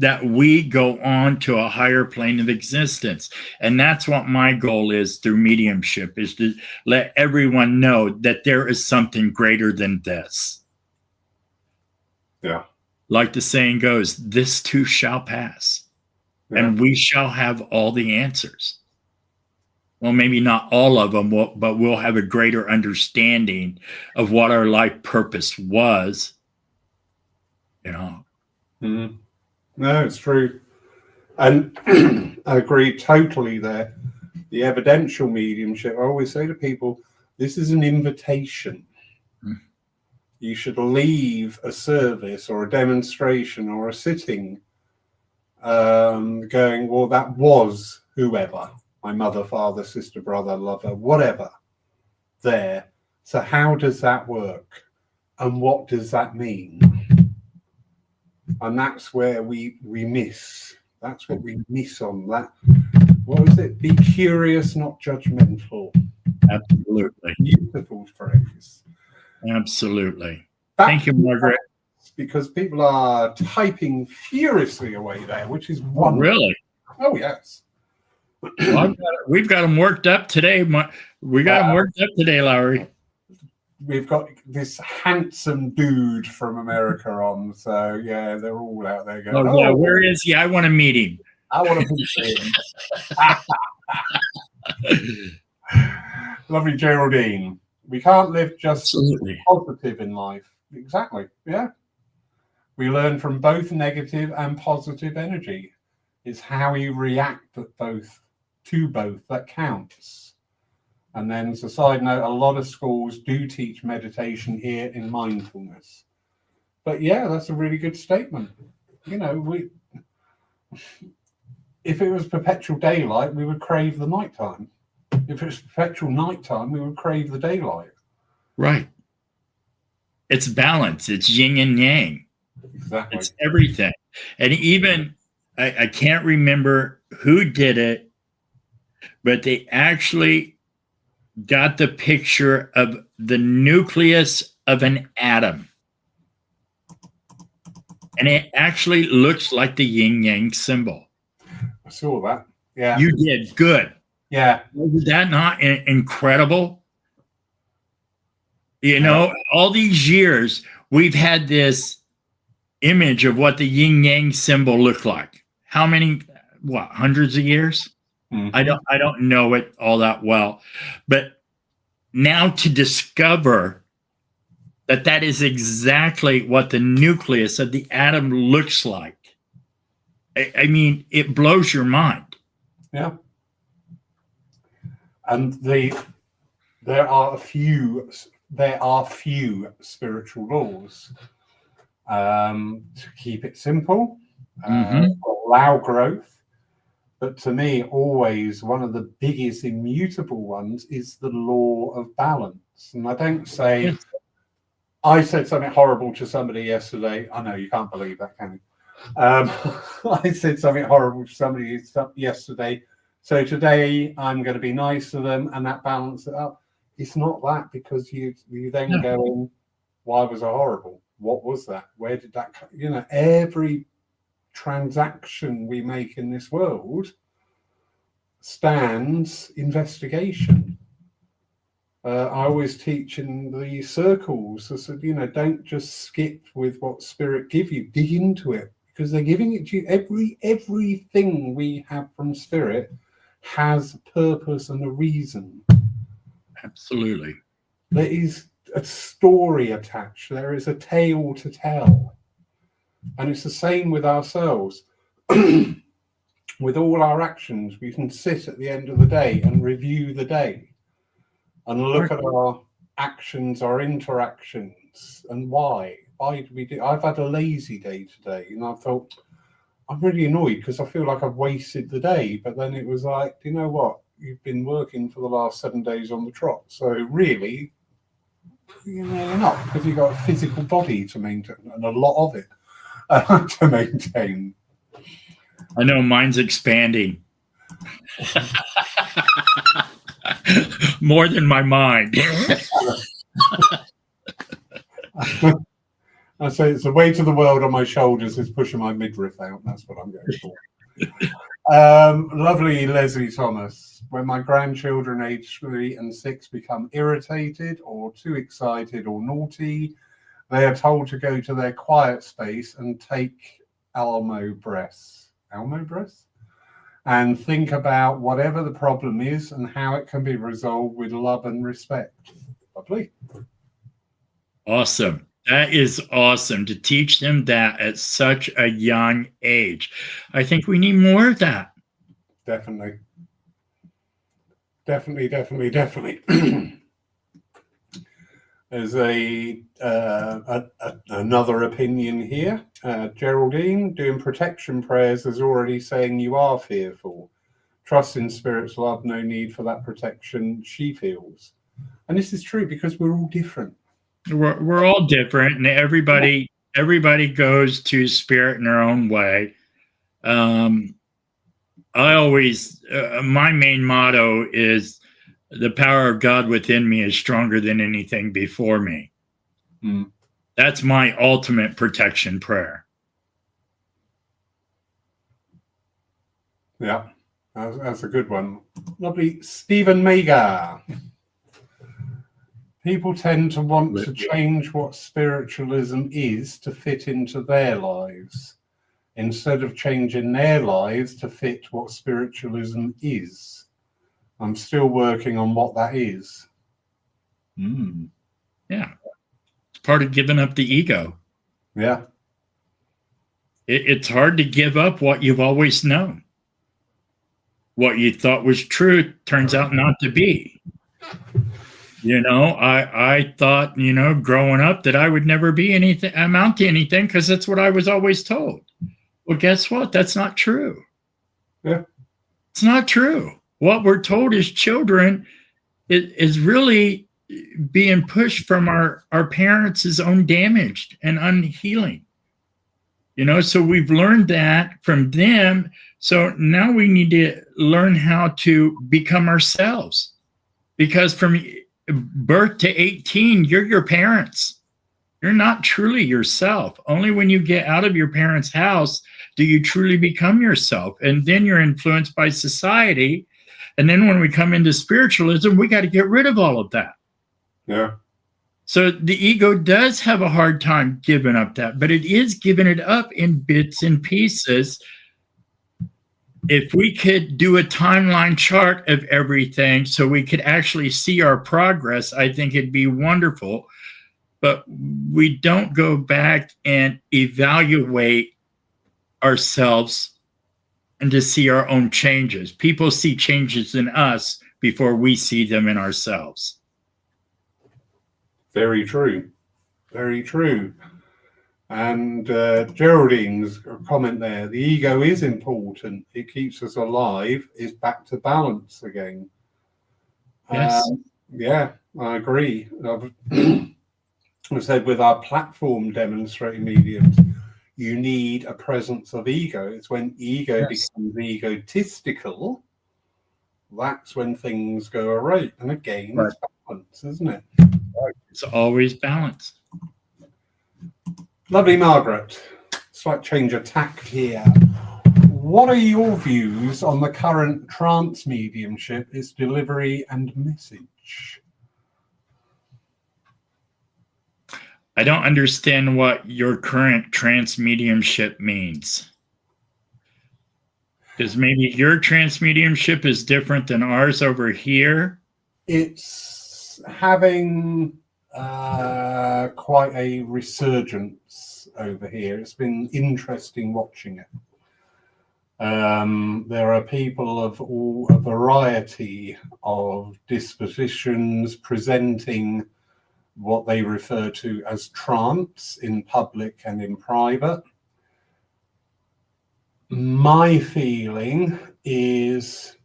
that we go on to a higher plane of existence. And that's what my goal is through mediumship, is to let everyone know that there is something greater than this. Yeah. Like the saying goes, this too shall pass. Yeah. And we shall have all the answers. Well, maybe not all of them, but we'll have a greater understanding of what our life purpose was. You know. Mm-hmm. No, it's true. And I agree totally there. The evidential mediumship, I always say to people, this is an invitation. Mm. You should leave a service or a demonstration or a sitting going, well, that was whoever, my mother, father, sister, brother, lover, whatever, there. So how does that work? And what does that mean? And that's where we miss. That's what we miss on that. What was it? Be curious, not judgmental. Absolutely. Beautiful phrase. Absolutely. Thank you, Margaret. Because people are typing furiously away there, which is wonderful. Really? Oh, yes. Well, we've got them worked up today. We got them worked up today, Lowry. We've got this handsome dude from America on, so yeah, they're all out there going, oh yeah, where is he? I want to meet him. I want to meet him. Lovely Geraldine. We can't live just Absolutely positive in life. Exactly, yeah. We learn from both negative and positive energy. It's how you react to both that counts. And then, as a side note, a lot of schools do teach meditation here in mindfulness. But yeah, that's a really good statement. You know, if it was perpetual daylight, we would crave the nighttime. If it was perpetual nighttime, we would crave the daylight. Right. It's balance. It's yin and yang. Exactly. It's everything. And even, I can't remember who did it, but they actually got the picture of the nucleus of an atom. And it actually looks like the yin-yang symbol. I saw that. Yeah. You did. Good. Yeah. Was that not incredible? You know, all these years, we've had this image of what the yin yang symbol looked like. How many, what, hundreds of years? Mhm. I don't know it all that well, but now to discover that that is exactly what the nucleus of the atom looks like. I mean, it blows your mind. Yeah. And there are few spiritual laws. To keep it simple, allow growth. But to me, always one of the biggest immutable ones is the law of balance. And I don't say, Yes. I said something horrible to somebody yesterday. I know you can't believe that, can you? I said something horrible to somebody yesterday. So today I'm going to be nice to them and that balance it up. It's not that, because you then go in, why was I horrible? What was that? Where did that come? You know, every transaction we make in this world stands investigation. I always teach in the circles. I said, you know, don't just skip with what spirit give you. Dig into it, because they're giving it to you. Everything we have from spirit has a purpose and a reason. Absolutely. There is a story attached. There is a tale to tell. And it's the same with ourselves. With all our actions, we can sit at the end of the day and review the day and look at our actions, our interactions, and why. Why do we do? I've had a lazy day today, and I thought, I'm really annoyed because I feel like I've wasted the day. But then it was like, you know what? You've been working for the last 7 days on the trot. So really, you know, you're not, because you've got a physical body to maintain, and a lot of it to maintain. I know mine's expanding. More than my mind. I say it's the weight of the world on my shoulders is pushing my midriff out. That's what I'm going for. Lovely Leslie Thomas. When my grandchildren aged 3 and 6 become irritated or too excited or naughty, they are told to go to their quiet space and take Almo breaths, and think about whatever the problem is and how it can be resolved with love and respect. Lovely. Awesome. That is awesome to teach them that at such a young age. I think we need more of that. Definitely. There's another opinion here. Geraldine, doing protection prayers is already saying you are fearful. Trust in Spirit's love, no need for that protection she feels. And this is true because we're all different. We're all different, and everybody goes to Spirit in their own way. I always, my main motto is, the power of God within me is stronger than anything before me. That's my ultimate protection prayer. Yeah, that's a good one. Lovely. Stephen Mager. People tend to want to change what spiritualism is to fit into their lives, instead of changing their lives to fit what spiritualism is. I'm still working on what that is. Yeah. It's part of giving up the ego. Yeah. It's hard to give up what you've always known. What you thought was true turns out not to be. You know, I thought, you know, growing up that I would never be anything, amount to anything, because that's what I was always told. Well, guess what? That's not true. Yeah. It's not true. What we're told as children is really being pushed from our parents' own damaged and unhealing. You know, so we've learned that from them. So now we need to learn how to become ourselves. Because from birth to 18, you're your parents. You're not truly yourself. Only when you get out of your parents' house do you truly become yourself. And then you're influenced by society. And then when we come into spiritualism, we got to get rid of all of that. Yeah. So the ego does have a hard time giving up that, but it is giving it up in bits and pieces. If we could do a timeline chart of everything so we could actually see our progress, I think it'd be wonderful. But we don't go back and evaluate ourselves and to see our own changes. People see changes in us before we see them in ourselves. Very true. Very true. And Geraldine's comment there, the ego is important. It keeps us alive. It's back to balance again. Yes. Yeah, I agree. I've said with our platform demonstrating mediums, you need a presence of ego. It's when ego becomes egotistical, that's when things go awry. And again, it's balance, isn't it? It's always balance. Lovely, Margaret. Slight change of tack here. What are your views on the current trance mediumship, its delivery and message? I don't understand what your current trance mediumship means. Because maybe your trance mediumship is different than ours over here. It's having quite a resurgence over here. It's been interesting watching it. There are people of a variety of dispositions presenting what they refer to as trance in public and in private. My feeling is,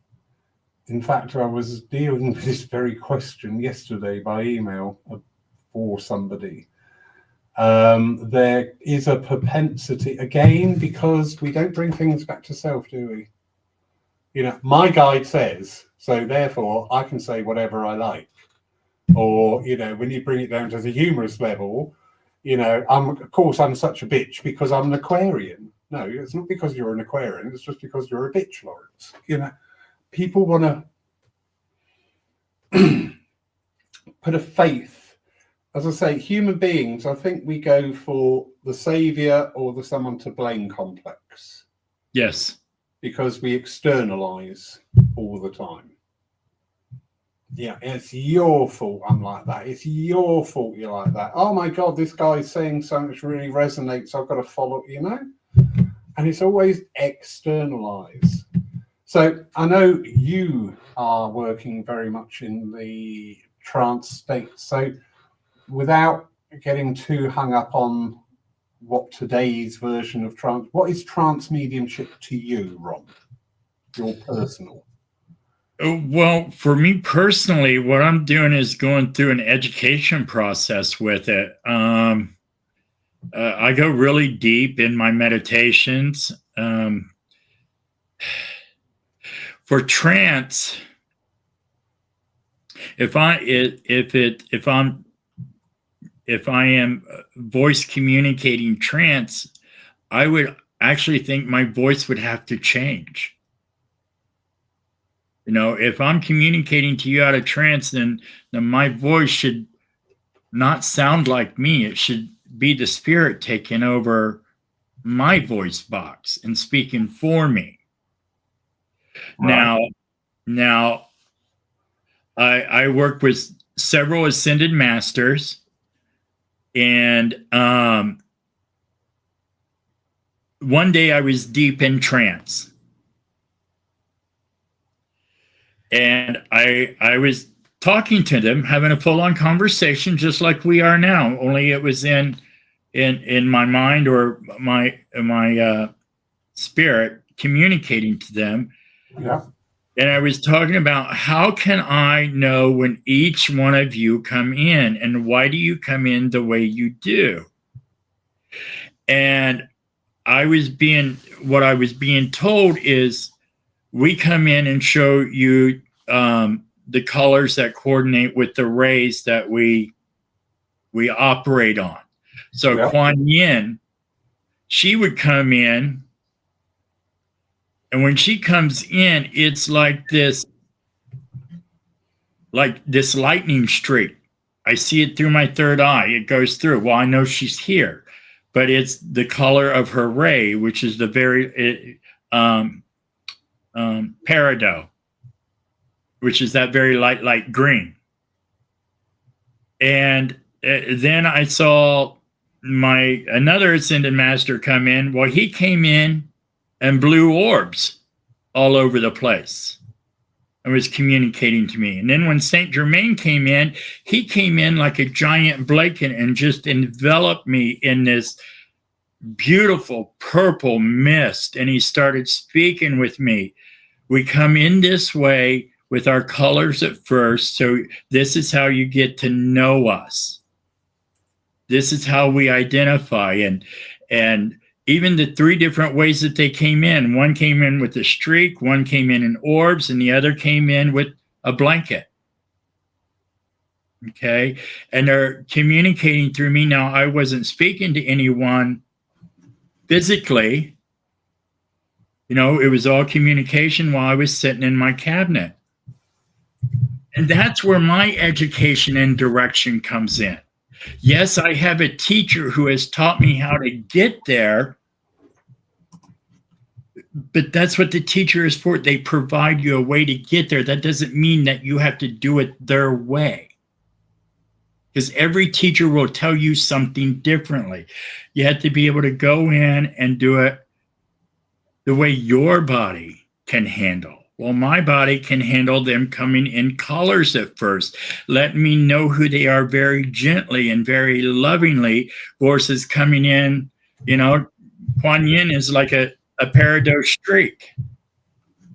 in fact, I was dealing with this very question yesterday by email for somebody. There is a propensity, again, because we don't bring things back to self, do we? You know, my guide says, so therefore I can say whatever I like. Or, you know, when you bring it down to the humorous level, you know, of course I'm such a bitch because I'm an Aquarian. No, it's not because you're an Aquarian. It's just because you're a bitch, Lawrence. You know, people want to put a faith. As I say, human beings, I think we go for the savior or the someone to blame complex. Yes. Because we externalize all the time. Yeah, it's your fault I'm like that. It's your fault you're like that. Oh my God, this guy's saying something which really resonates. I've got to follow, you know? And it's always externalized. So I know you are working very much in the trance state. So without getting too hung up on what today's version of trance, what is trance mediumship to you, Ron? Your personal? Well, for me personally, what I'm doing is going through an education process with it. I go really deep in my meditations. For trance, if I am voice communicating trance, I would actually think my voice would have to change. You know, if I'm communicating to you out of trance, then my voice should not sound like me. It should be the spirit taking over my voice box and speaking for me. Right. Now, I work with several ascended masters, and one day I was deep in trance. And I was talking to them, having a full-on conversation, just like we are now. Only it was in my mind or my spirit communicating to them. Yeah. And I was talking about how can I know when each one of you come in, and why do you come in the way you do? And what I was being told is, we come in and show you the colors that coordinate with the rays that we operate on. So yeah. Kuan Yin, she would come in, and when she comes in, it's like this lightning streak. I see it through my third eye. It goes through. Well, I know she's here, but it's the color of her ray, which is the very peridot, which is that very light green. And then I saw another ascended master come in. Well, he came in and blew orbs all over the place and was communicating to me. And then when Saint Germain came in, he came in like a giant blanket and just enveloped me in this beautiful purple mist. And he started speaking with me. We come in this way with our colors at first. So this is how you get to know us. This is how we identify. And even the three different ways that they came in. One came in with a streak, one came in orbs, and the other came in with a blanket. Okay. And they're communicating through me. Now, I wasn't speaking to anyone physically. You know, it was all communication while I was sitting in my cabinet. And that's where my education and direction comes in. Yes, I have a teacher who has taught me how to get there, but that's what the teacher is for. They provide you a way to get there. That doesn't mean that you have to do it their way, because every teacher will tell you something differently. You have to be able to go in and do it the way your body can handle. Well, my body can handle them coming in colors at first. Let me know who they are very gently and very lovingly versus coming in, you know, Kuan Yin is like a peridot streak,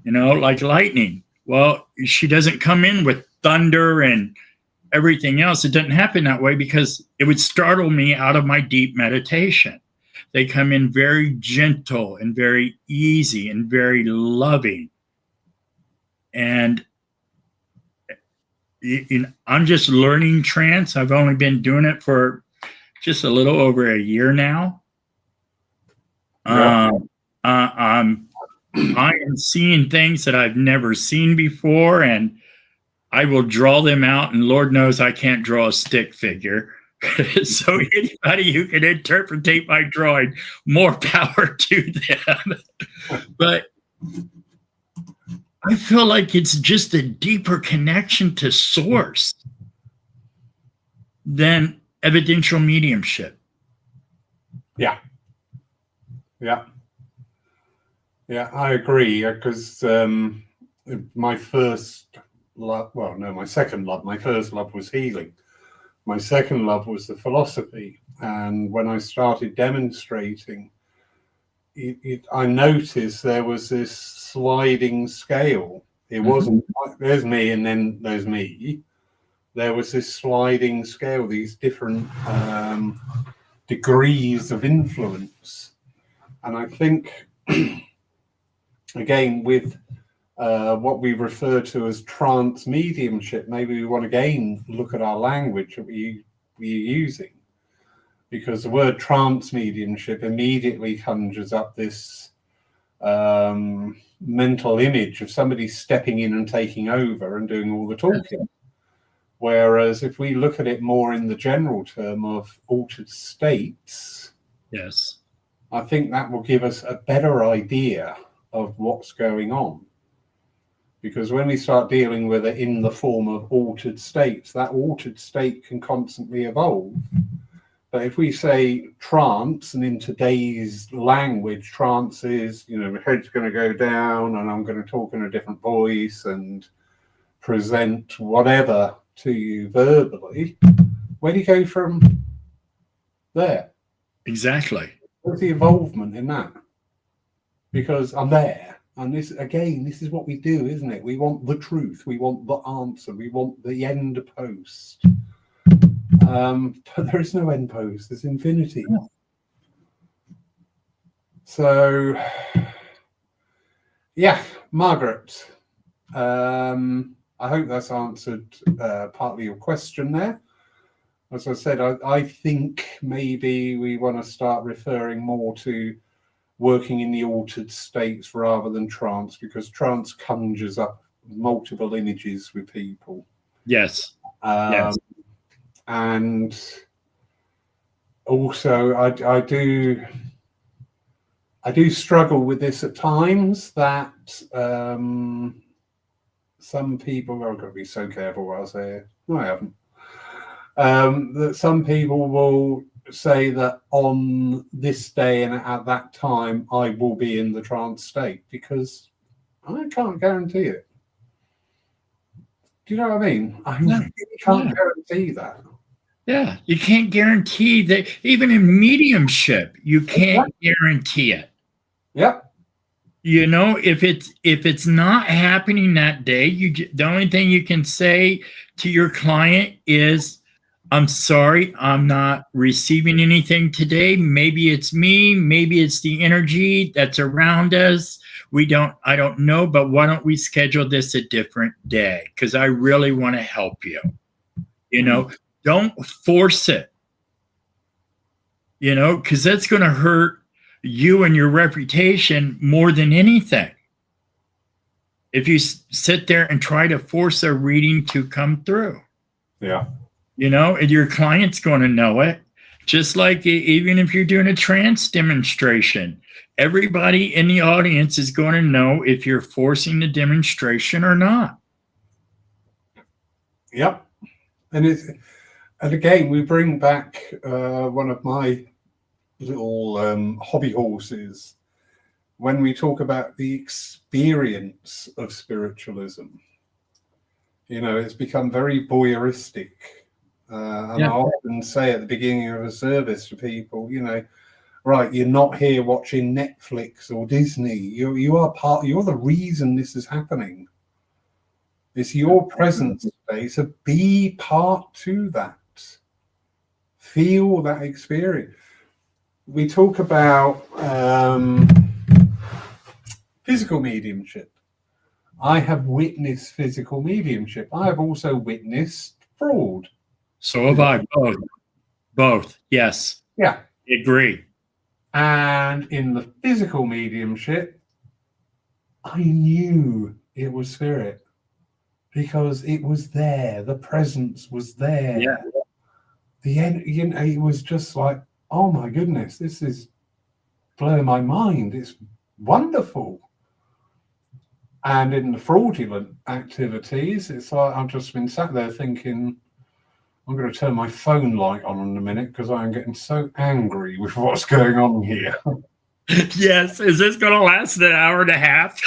you know, like lightning. Well, she doesn't come in with thunder and everything else. It doesn't happen that way because it would startle me out of my deep meditation. They come in very gentle and very easy and very loving. And I'm just learning trance. I've only been doing it for just a little over a year now. Yeah. I am seeing things that I've never seen before, and I will draw them out, and Lord knows I can't draw a stick figure. So anybody who can interpretate my drawing, more power to them. But I feel like it's just a deeper connection to source than evidential mediumship. Yeah. Yeah. Yeah, I agree. Because my first love, well, no, my second love, my first love was healing. My second love was the philosophy. And when I started demonstrating, I noticed there was this sliding scale. It wasn't like there's me and then there's me. There was this sliding scale, these different degrees of influence. And I think, again, with what we refer to as trance mediumship, maybe we want to again look at our language that we're using. Because the word trance mediumship immediately conjures up this mental image of somebody stepping in and taking over and doing all the talking. Whereas if we look at it more in the general term of altered states, yes, I think that will give us a better idea of what's going on. Because when we start dealing with it in the form of altered states, that altered state can constantly evolve. But if we say trance, and in today's language, trance is, you know, my head's going to go down and I'm going to talk in a different voice and present whatever to you verbally, where do you go from there? exactly. What's the involvement in that? Because I'm there. And this, again, this is what we do, isn't it? We want the truth. We want the answer. We want the end post. But there is no end post. There's infinity. So, yeah, Margaret, I hope that's answered partly your question there. As I said, I think maybe we want to start referring more to working in the altered states rather than trance, because trance conjures up multiple images with people. Yes. Yes. And also, I do struggle with this at times, that some people, I've got to be so careful what I say here. No, I haven't. That some people will say that on this day and at that time I will be in the trance state, because I can't guarantee it. Do you know what I mean? I really can't guarantee that. Yeah, you can't guarantee that. Even in mediumship, you can't guarantee it. Yep. You know, if it's not happening that day, the only thing you can say to your client is, "I'm sorry, I'm not receiving anything today. Maybe it's me, maybe it's the energy that's around us. I don't know, but why don't we schedule this a different day? Because I really want to help you." You know, don't force it. You know, because that's going to hurt you and your reputation more than anything. If you sit there and try to force a reading to come through. Yeah. You know, and your client's going to know it. Just like even if you're doing a trance demonstration, everybody in the audience is going to know if you're forcing the demonstration or not. Yep. And again, we bring back one of my little hobby horses when we talk about the experience of spiritualism. You know, it's become very voyeuristic. And I often say at the beginning of a service to people, you know, right, you're not here watching Netflix or Disney. You're the reason this is happening. It's your presence today, so be part to that. Feel that experience. We talk about physical mediumship. I have witnessed physical mediumship. I have also witnessed fraud. So have I. Both. Yes. Yeah. I agree. And in the physical mediumship, I knew it was spirit, because it was there. The presence was there. Yeah. It was just like, oh my goodness, this is blowing my mind. It's wonderful. And in the fraudulent activities, it's like I've just been sat there thinking, I'm going to turn my phone light on in a minute, because I am getting so angry with what's going on here. Yes. Is this going to last an hour and a half?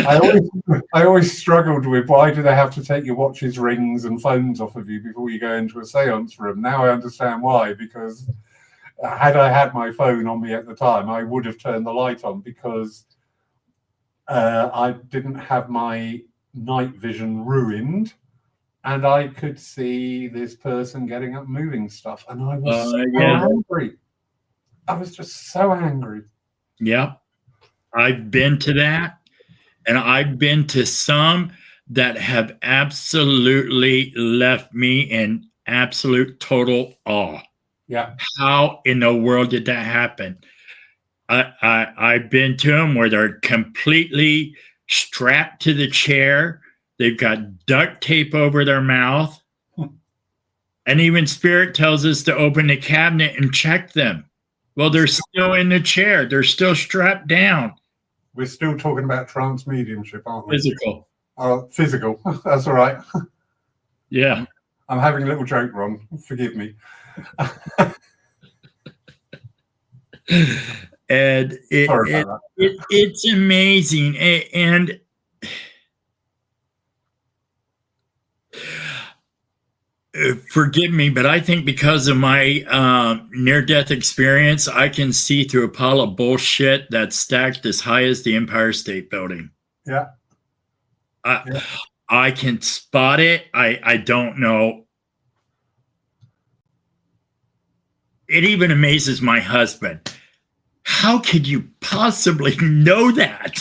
I always struggled with, why do they have to take your watches, rings, and phones off of you before you go into a seance room? Now I understand why, because had I had my phone on me at the time, I would have turned the light on, because I didn't have my night vision ruined, and I could see this person getting up, moving stuff, and I was angry. I was just so angry. Yeah. I've been to that. And I've been to some that have absolutely left me in absolute total awe. Yeah. How in the world did that happen? I've been to them where they're completely strapped to the chair. They've got duct tape over their mouth. And even Spirit tells us to open the cabinet and check them. Well, they're still in the chair. They're still strapped down. We're still talking about trance mediumship, aren't we? Physical. Physical. That's all right. Yeah. I'm having a little joke, Ron. Forgive me. And it's amazing. And forgive me, but I think because of my near-death experience, I can see through a pile of bullshit that's stacked as high as the Empire State Building. Yeah. I can spot it. I don't know. It even amazes my husband. How could you possibly know that?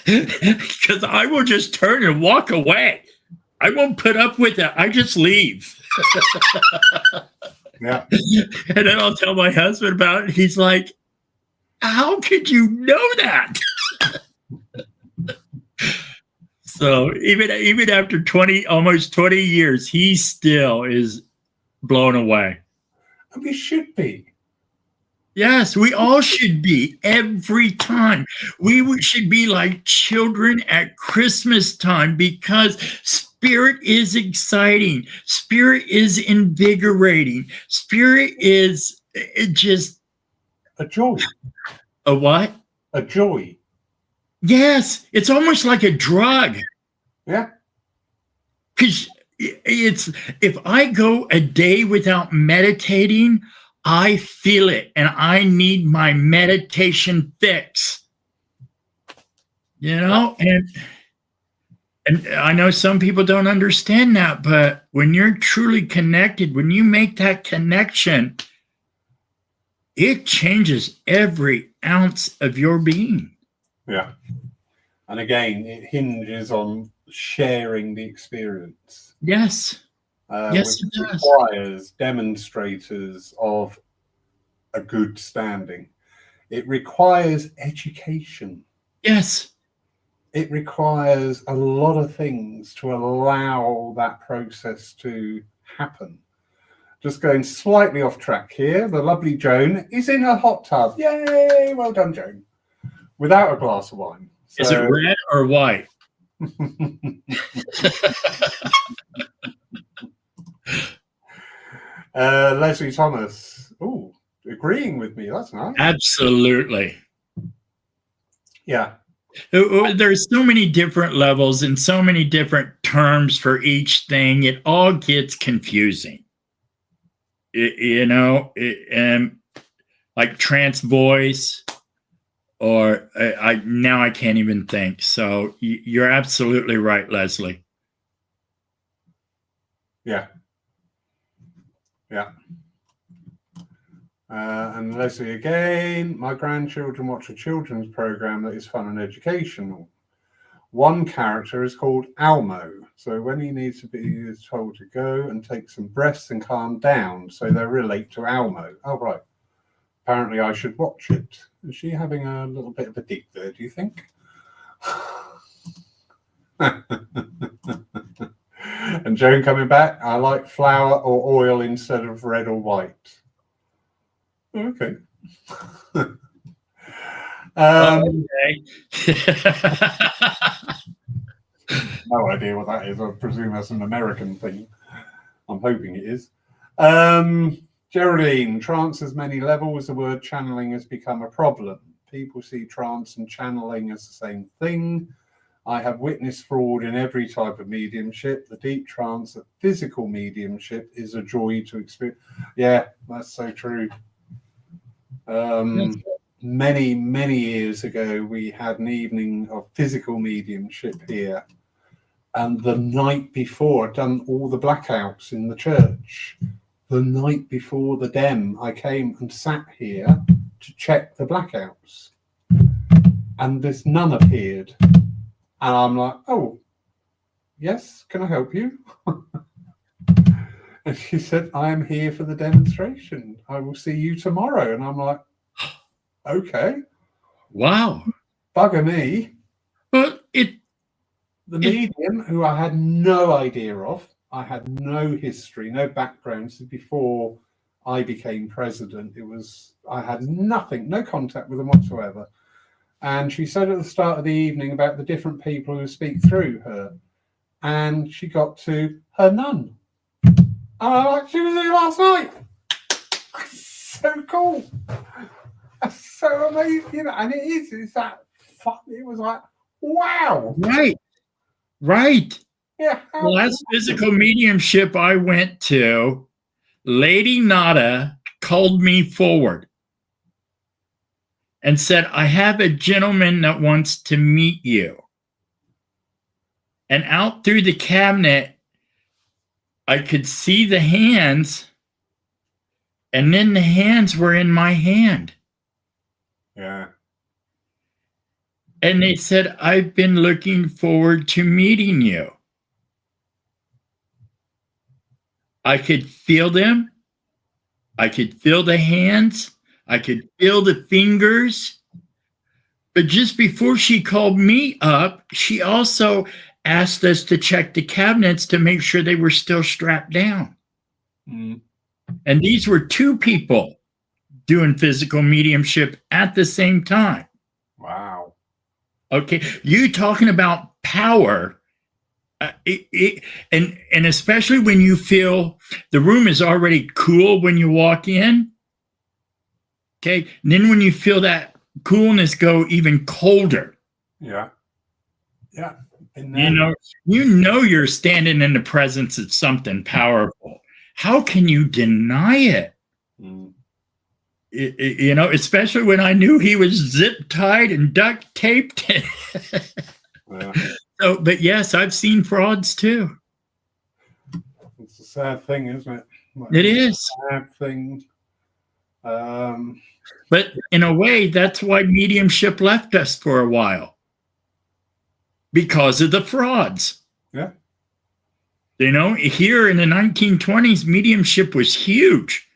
Because I will just turn and walk away. I won't put up with it. I just leave. Yeah. And then I'll tell my husband about it. He's like, how could you know that? So even after almost 20 years, he still is blown away. And we should be. Yes, we all should be every time. We should be like children at Christmas time because spirit is exciting. Spirit is invigorating. Spirit is just A joy. a what? A joy. Yes, it's almost like a drug. Yeah. Because if I go a day without meditating, I feel it and I need my meditation fix. And I know some people don't understand that, but when you're truly connected, when you make that connection, it changes every ounce of your being. Yeah. And again, it hinges on sharing the experience. Yes. Yes, which it does. requires demonstrators of a good standing. It requires education. Yes. It requires a lot of things to allow that process to happen. Just going slightly off track here, the lovely Joan is in her hot tub. Yay! Well done, Joan. Without a glass of wine. Is it red or white? Leslie Thomas. Oh, agreeing with me. That's nice. Absolutely. Yeah. There's so many different levels and so many different terms for each thing. It all gets confusing. Like trance voice, or I can't even think. So you're absolutely right, Leslie. Yeah. Yeah. And Leslie again, my grandchildren watch a children's program that is fun and educational. One character is called Almo. So when he needs to be, he is told to go and take some breaths and calm down. So they relate to Almo. Oh, right. Apparently I should watch it. Is she having a little bit of a dig there, do you think? And Joan coming back, I like flour or oil instead of red or white. Okay. Okay. No idea what that is. I presume that's an American thing. I'm hoping it is. Geraldine, trance has many levels. The word channeling has become a problem. People see trance and channeling as the same thing. I have witnessed fraud in every type of mediumship. The deep trance of physical mediumship is a joy to experience. Yeah, that's so true. Many, many years ago, we had an evening of physical mediumship here. And the night before, I'd done all the blackouts in the church. The night before the dem, I came and sat here to check the blackouts. And this nun appeared. And I'm like, oh, yes, can I help you? And she said, I am here for the demonstration. I will see you tomorrow. And I'm like, okay. Wow. Bugger me. But the medium, who I had no idea of, I had no history, no background. So before I became president, I had nothing, no contact with them whatsoever. And she said at the start of the evening about the different people who speak through her. And she got to her nun. And I'm like, she was here last night. That's so cool. That's so amazing. And it's that fun. It was like, wow. Right. Yeah. The last physical mediumship I went to, Lady Nada called me forward and said, I have a gentleman that wants to meet you. And out through the cabinet, I could see the hands, and then the hands were in my hand. Yeah. And they said, I've been looking forward to meeting you. I could feel them. I could feel the hands. I could feel the fingers. But just before she called me up, she also asked us to check the cabinets to make sure they were still strapped down. Mm. And these were two people doing physical mediumship at the same time. Wow. Okay, you talking about power, and especially when you feel the room is already cool when you walk in. Okay, and then when you feel that coolness go even colder. Yeah. Yeah. You know you're standing in the presence of something powerful. How can you deny it? Mm. Especially when I knew he was zip tied and duct taped. Yeah. So, but yes, I've seen frauds too. It's a sad thing, isn't it? It is a sad thing. But in a way, that's why mediumship left us for a while, because of the frauds. Yeah. Here in the 1920s, mediumship was huge.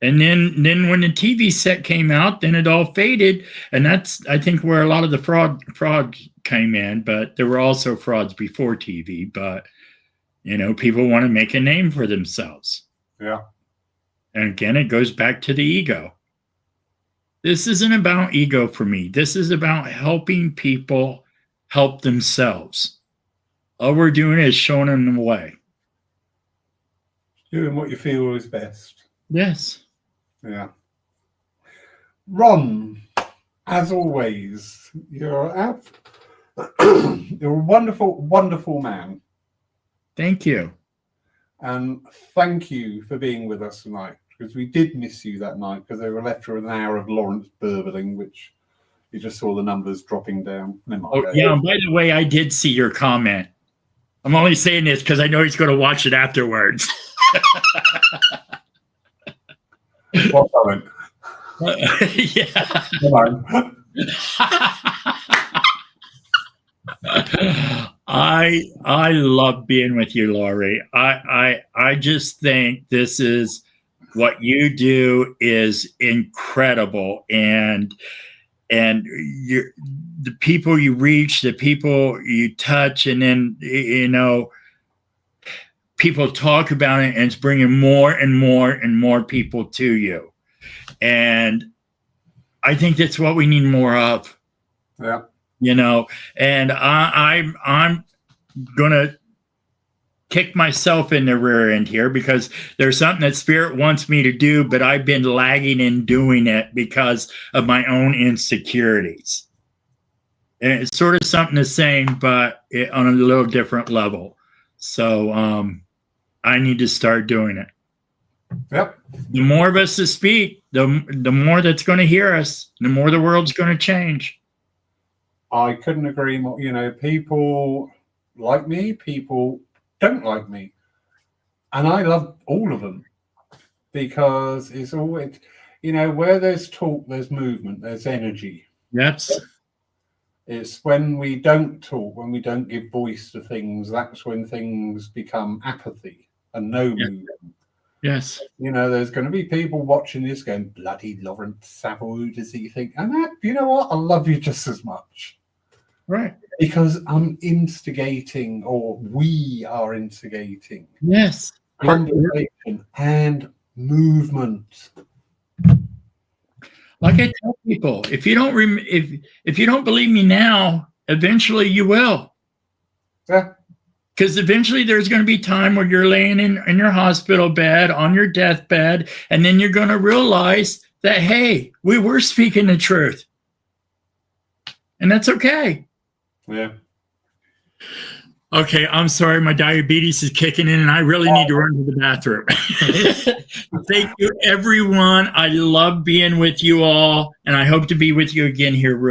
And then when the TV set came out, then it all faded. And that's, I think, where a lot of the fraud came in. But there were also frauds before TV. But, people want to make a name for themselves. Yeah. And again, it goes back to the ego. This isn't about ego for me. This is about helping people help themselves. All we're doing is showing them the way. Doing what you feel is best. Yes. Yeah. Ron, as always, you're a wonderful, wonderful man. Thank you. And thank you for being with us tonight, because we did miss you that night, because they were left for an hour of Lawrence burbling, which you just saw the numbers dropping down. Oh, yeah, and by the way, I did see your comment. I'm only saying this because I know he's going to watch it afterwards. What comment? Yeah. Come on. I love being with you, Laurie. I just think this is what you do is incredible, and the people you reach, the people you touch, and then people talk about it, and it's bringing more and more and more people to you, and I think that's what we need more of. Yeah. And I'm gonna kick myself in the rear end here, because there's something that Spirit wants me to do, but I've been lagging in doing it because of my own insecurities. And it's sort of something the same, but on a little different level. So I need to start doing it. Yep. The more of us that speak, the more that's going to hear us, the more the world's going to change. I couldn't agree more. People like me, people don't like me. And I love all of them, because it's always, where there's talk, there's movement, there's energy. That's It's when we don't talk, when we don't give voice to things, that's when things become apathy and no movement. yes. There's going to be people watching this going, bloody Lawrence Saville, who does he think? And that, you know what? I love you just as much. Right. Because I'm instigating, or we are instigating. Yes. Conversation and movement. Like I tell people, if you don't if you don't believe me now, eventually you will. Yeah. Because eventually there's going to be time where you're laying in your hospital bed, on your deathbed, and then you're going to realize that, hey, we were speaking the truth. And that's okay. Yeah. Okay, I'm sorry, my diabetes is kicking in and I really need to run to the bathroom. Thank you, everyone. I love being with you all, and I hope to be with you again here real